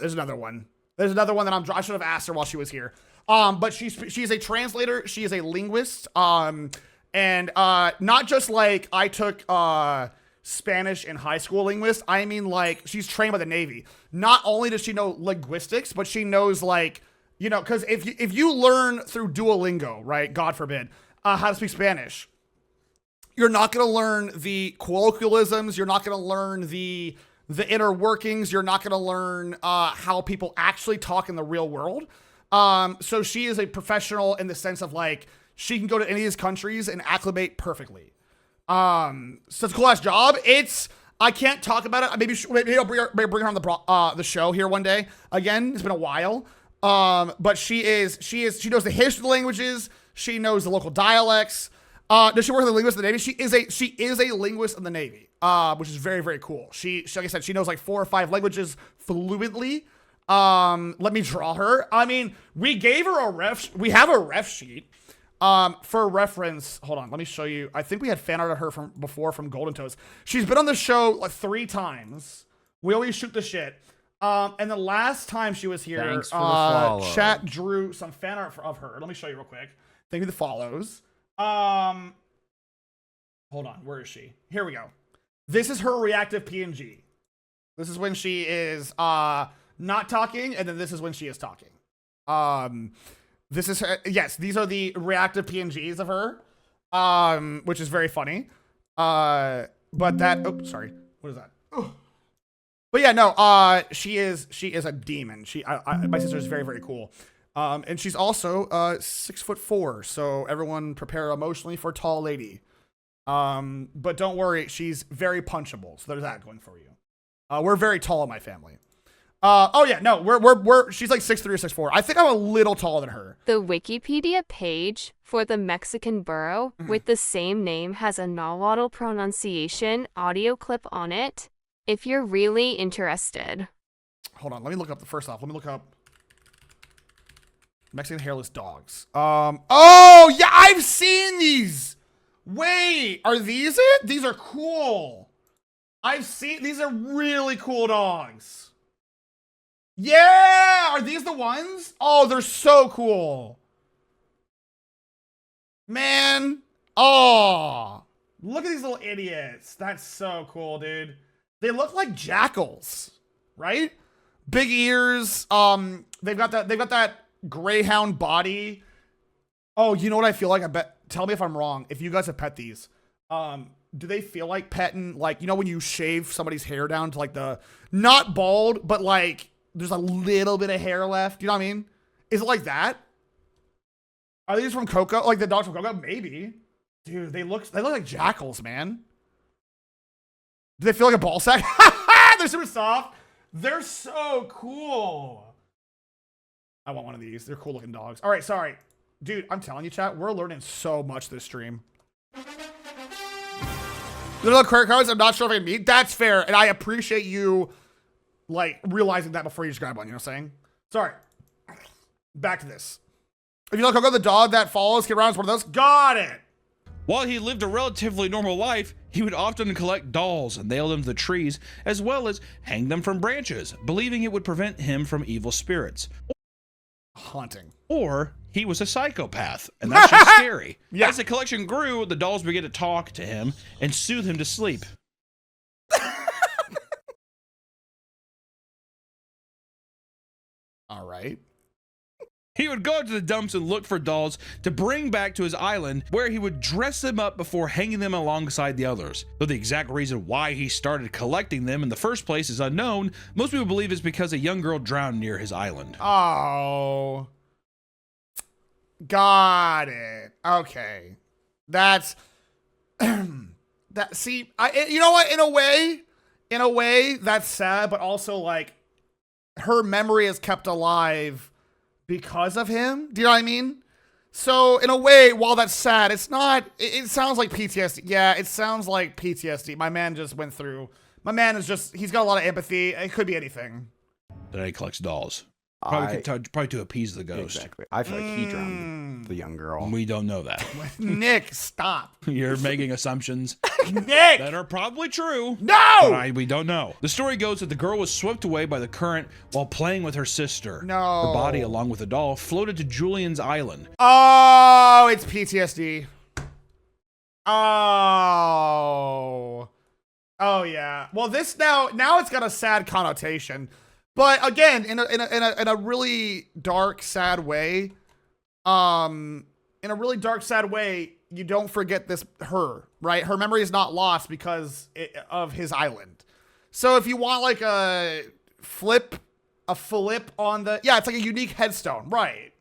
there's another one. There's another one that I should have asked her while she was here. But she's a translator. She is a linguist. And not just like I took Spanish in high school linguist. I mean, like, she's trained by the Navy. Not only does she know linguistics, but she knows, like, you know, because if you learn through Duolingo, right, God forbid, how to speak Spanish, you're not going to learn the colloquialisms. You're not going to learn the inner workings. You're not going to learn how people actually talk in the real world. So she is a professional in the sense of, like, she can go to any of these countries and acclimate perfectly. So it's a cool ass job. I can't talk about it. Maybe I'll bring her on the show here one day. Again, it's been a while. But she knows the history of the languages. She knows the local dialects. Does she work as a linguist in the Navy? She is a linguist in the Navy, which is very, very cool. She like I said, she knows like 4 or 5 languages fluently. Let me draw her. I mean, we gave her we have a ref sheet. For reference, hold on, let me show you. I think we had fan art of her from before from Golden Toes. She's been on the show like 3 times. We always shoot the shit. And the last time she was here, chat drew some fan art of her. Let me show you real quick. Thank you, the follows. Hold on, where is she? Here we go. This is her reactive PNG. This is when she is not talking, and then this is when she is talking. This is her. Yes, these are the reactive PNGs of her, which is very funny. But that. Oh, sorry. What is that? Oh. But yeah, no. She is a demon. My sister is very, very cool. And she's also 6'4", so everyone prepare emotionally for a tall lady. But don't worry, she's very punchable. So there's that going for you. We're very tall in my family. Oh yeah, no, she's like 6'3" or 6'4". I think I'm a little taller than her. The Wikipedia page for the Mexican borough with the same name has a Nahuatl pronunciation audio clip on it, if you're really interested. Hold on, let me look up let me look up Mexican hairless dogs. Oh yeah, I've seen these. Wait, are these it? These are cool. I've seen, these are really cool dogs. Yeah, are these the ones? Oh, they're so cool. Man, oh, look at these little idiots. That's so cool, dude. They look like jackals, right? Big ears. They've got that greyhound body. Oh, you know what I feel like? I bet. Tell me if I'm wrong. If you guys have pet these, do they feel like petting? Like, you know, when you shave somebody's hair down to like the not bald, but like there's a little bit of hair left. You know what I mean? Is it like that? Are these from Coco? Like the dogs from Coco? Maybe. Dude, they look like jackals, man. Do they feel like a ball sack? They're super soft. They're so cool. I want one of these. They're cool looking dogs. All right, sorry. Dude, I'm telling you, chat, we're learning so much this stream. Little credit cards, I'm not sure if I meet. That's fair, and I appreciate you, like, realizing that before you just grab one, you know what I'm saying? Sorry. Back to this. If you look, Coco, the dog that follows Kid Around is one of those. Got it! While he lived a relatively normal life, he would often collect dolls and nail them to the trees, as well as hang them from branches, believing it would prevent him from evil spirits. Haunting. Or he was a psychopath, and that's just scary. Yeah. As the collection grew, the dolls began to talk to him and soothe him to sleep. All right. He would go to the dumps and look for dolls to bring back to his island, where he would dress them up before hanging them alongside the others. Though the exact reason why he started collecting them in the first place is unknown, most people believe it's because a young girl drowned near his island. Oh. Got it. Okay. That's that. See, you know what? In a way, that's sad, but also like her memory is kept alive because of him. Do you know what I mean? So in a way, while that's sad, it's not. It sounds like PTSD. Yeah, it sounds like PTSD. My man just went through. My man is just. He's got a lot of empathy. It could be anything. That he collects dolls. Probably to appease the ghost. Exactly. I feel like he drowned the young girl. We don't know that. Nick, stop. You're making assumptions Nick! that are probably true. No! But we don't know. The story goes that the girl was swept away by the current while playing with her sister. No. Her body, along with the doll, floated to Julian's island. Oh, it's PTSD. Oh. Oh yeah. Well, this now it's got a sad connotation. But again, in a really dark, sad way, you don't forget her, right? Her memory is not lost because of his island. So if you want like a flip on the, yeah, it's like a unique headstone, right?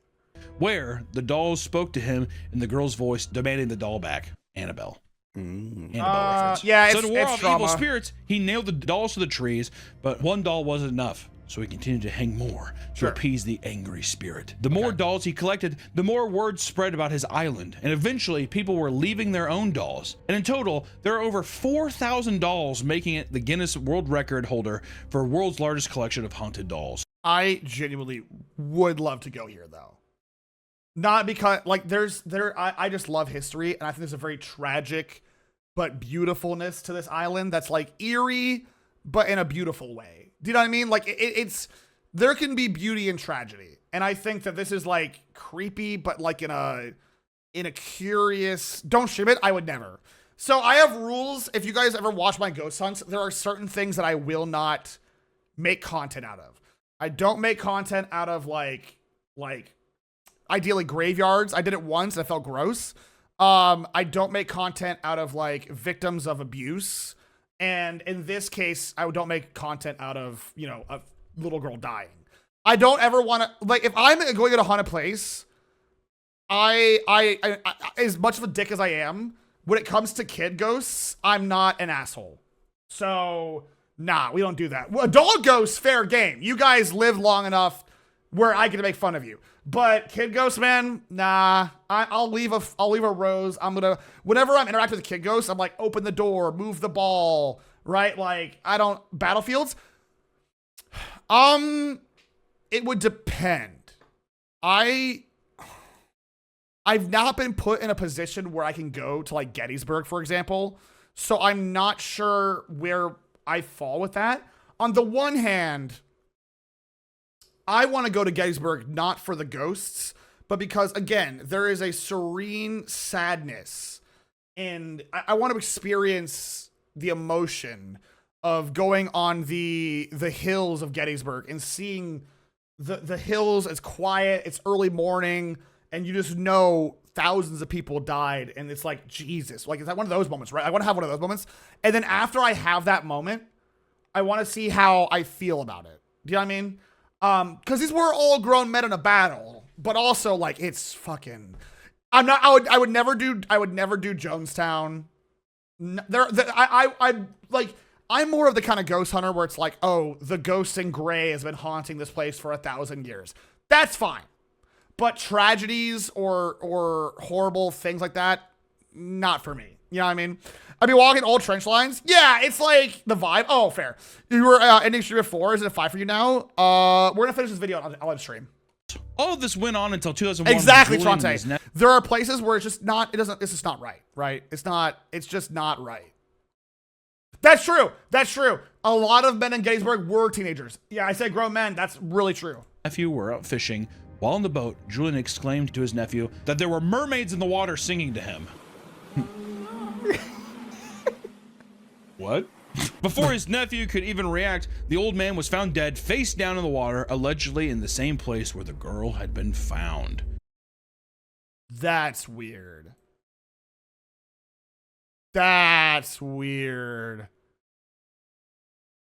Where the dolls spoke to him in the girl's voice, demanding the doll back. Annabelle. Annabelle reference. Yeah, so to ward off trauma. evil spirits, he nailed the dolls to the trees, but one doll wasn't enough. So he continued to hang more to appease the angry spirit. The more dolls he collected, the more word spread about his island, and eventually people were leaving their own dolls. And in total, there are over 4,000 dolls, making it the Guinness World Record holder for world's largest collection of haunted dolls. I genuinely would love to go here though. Not because like I just love history, and I think there's a very tragic but beautifulness to this island that's like eerie, but in a beautiful way. Do you know what I mean? Like it's there can be beauty in tragedy, and I think that this is like creepy, but like in a curious. Don't ship it. I would never. So I have rules. If you guys ever watch my ghost hunts, there are certain things that I will not make content out of. I don't make content out of like ideally graveyards. I did it once and it felt gross. I don't make content out of like victims of abuse. And in this case, I don't make content out of, you know, a little girl dying. I don't ever want to, like, if I'm going to a haunted place, I as much of a dick as I am, when it comes to kid ghosts, I'm not an asshole. So, nah, we don't do that. Well, adult ghosts, fair game. You guys live long enough where I get to make fun of you. But kid ghosts, man, nah. I'll leave a rose. Whenever I'm interacting with a kid ghost, I'm like, open the door, move the ball, right? Like, battlefields. It would depend. I've not been put in a position where I can go to like Gettysburg, for example. So I'm not sure where I fall with that. On the one hand, I want to go to Gettysburg not for the ghosts, but because, again, there is a serene sadness. And I want to experience the emotion of going on the hills of Gettysburg and seeing the hills. It's quiet, it's early morning, and you just know thousands of people died. And it's like, Jesus, like, is that one of those moments, right? I want to have one of those moments. And then after I have that moment, I want to see how I feel about it. Do you know what I mean? Because these were all grown men in a battle, but also like it's fucking. I would never do Jonestown. I like. I'm more of the kind of ghost hunter where it's like, oh, the ghost in gray has been haunting this place for 1,000 years. That's fine. But tragedies or horrible things like that, not for me. You know what I mean? I'd be walking old trench lines. Yeah, it's like the vibe. Oh, fair. You were ending stream at 4. Is it a 5 for you now? We're going to finish this video and I'll end stream. All of this went on until 2001. Exactly, Trante. There are places where it's just not, it's just not right, right? It's just not right. That's true. That's true. A lot of men in Gettysburg were teenagers. Yeah, I said grown men. That's really true. Nephew were out fishing. While on the boat, Julian exclaimed to his nephew that there were mermaids in the water singing to him. What? Before his nephew could even react, the old man was found dead, face down in the water, allegedly in the same place where the girl had been found. That's weird. That's weird.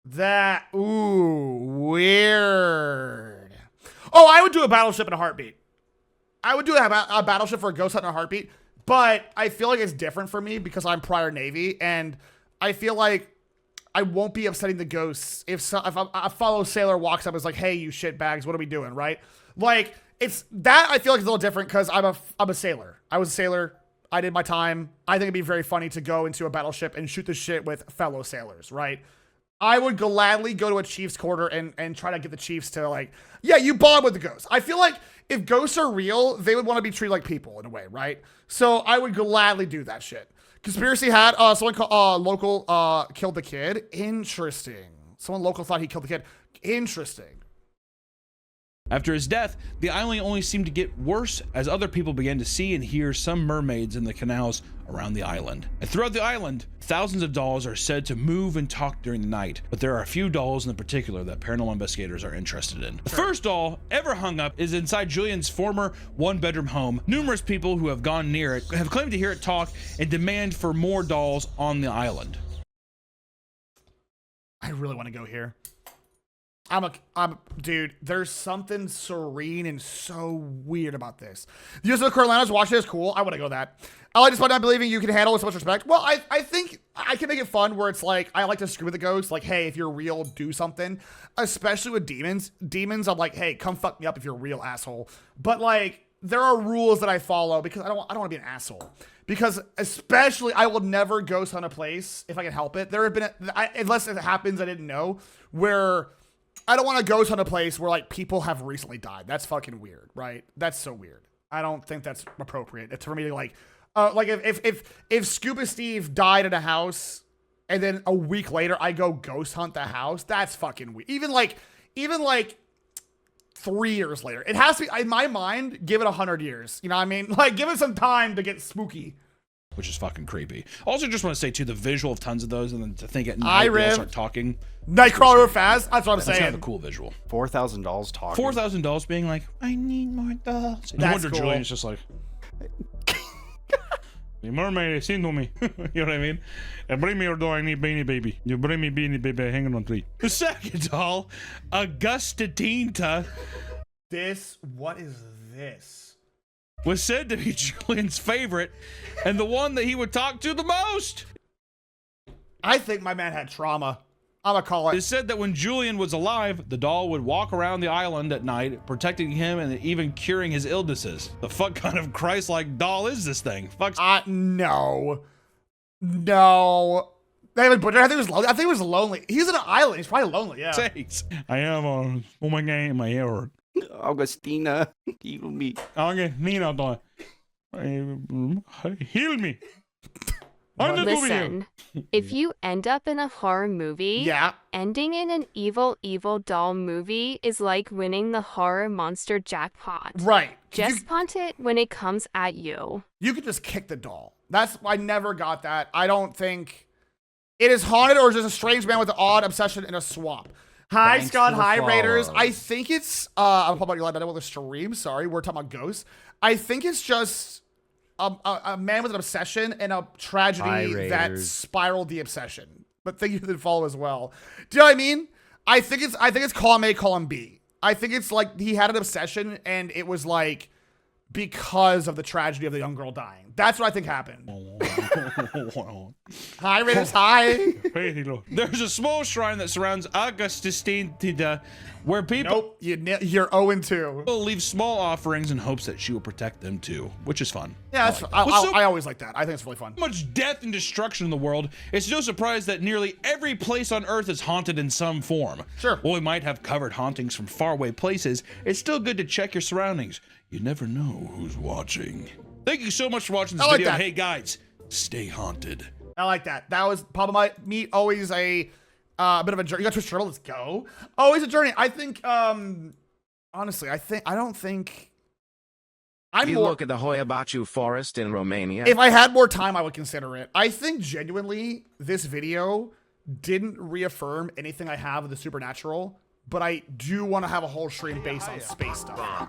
Weird. Oh, I would do a battleship in a heartbeat. I would do a battleship for a ghost hunt in a heartbeat, but I feel like it's different for me because I'm prior Navy, and I feel like I won't be upsetting the ghosts if a fellow sailor walks up and is like, hey, you shit bags, what are we doing, right? Like, it's that I feel like it's a little different because I'm a sailor. I was a sailor. I did my time. I think it'd be very funny to go into a battleship and shoot the shit with fellow sailors, right? I would gladly go to a chief's quarter and try to get the chiefs to like, yeah, you bond with the ghosts. I feel like if ghosts are real, they would want to be treated like people in a way, right? So I would gladly do that shit. Conspiracy had someone local killed the kid. Interesting. Someone local thought he killed the kid. Interesting. After his death, the island only seemed to get worse as other people began to see and hear some mermaids in the canals around the island. And throughout the island, thousands of dolls are said to move and talk during the night, but there are a few dolls in particular that paranormal investigators are interested in. The first doll ever hung up is inside Julian's former one-bedroom home. Numerous people who have gone near it have claimed to hear it talk and demand for more dolls on the island. I really want to go here. Dude, there's something serene and so weird about this. The use of Carolinas watching is cool. I want to go that. I like despite not believing you can handle with so much respect. Well, I think I can make it fun where it's like, I like to screw with the ghosts. Like, hey, if you're real, do something. Especially with demons. Demons, I'm like, hey, come fuck me up if you're a real asshole. But like, there are rules that I follow because I don't want to be an asshole. Because especially, I will never ghost hunt a place if I can help it. There have been, unless it happens, I didn't know, where I don't want to ghost hunt a place where like people have recently died. That's fucking weird, right? That's so weird. I don't think that's appropriate. It's for me to like if Scuba Steve died in a house and then a week later I go ghost hunt the house, that's fucking weird. Even like 3 years later, it has to be, in my mind, give it 100 years. You know what I mean? Like, give it some time to get spooky. Which is fucking creepy. Also, just want to say too, the visual of tons of those, and then to think at night they'll start talking. Nightcrawler fast. That's what I'm saying. That's kind of a cool visual. 4,000 dolls talking. 4,000 dolls being like, I need more dolls. No wonder cool. Julian's just like, the mermaid sing to me. You know what I mean? And bring me your doll. I need Beanie Baby. You bring me Beanie Baby hanging on tree. The second doll, Augusta Tinta. What is this? Was said to be Julian's favorite and the one that he would talk to the most. I think my man had trauma. I'm gonna call it. It said that when Julian was alive, the doll would walk around the island at night, protecting him and even curing his illnesses. The fuck kind of Christ-like doll is this thing? Fuck. No. No. I think it was lonely. He's on an island. He's probably lonely, yeah. Sakes. I have a woman in my ear. Augustina, heal me. Augustina, heal me. Listen, if you end up in a horror movie, ending in an evil doll movie is like winning the horror monster jackpot. Right. Just punt it when it comes at you. You could just kick the doll. I never got that. I don't think it is haunted or just a strange man with an odd obsession in a swamp. Hi, Scott. Hi, Raiders. I think it's, I'm talking about your live with the stream. Sorry, we're talking about ghosts. I think it's just a man with an obsession and a tragedy that spiraled the obsession. But thank you for the follow as well. Do you know what I mean? I think it's column A, column B. I think it's like he had an obsession and it was like because of the tragedy of the young girl dying. That's what I think happened. Hi, Raiders. Hi. There's a small shrine that surrounds Augustine where people... Nope, you're 0-2. People leave small offerings in hopes that she will protect them too, which is fun. Yeah, I always like that. I think it's really fun. So much death and destruction in the world, it's no surprise that nearly every place on Earth is haunted in some form. Sure. While we might have covered hauntings from faraway places, it's still good to check your surroundings. You never know who's watching. Thank you so much for watching this video. Hey guys, stay haunted. I like that. That was PapaMutt. Meet always a bit of a journey. You got Twitch Turtle. Let's go. Always a journey. I think, honestly, I don't think. You look at the Hoyabachu forest in Romania. If I had more time, I would consider it. I think genuinely this video didn't reaffirm anything I have with the supernatural, but I do want to have a whole stream based on space stuff.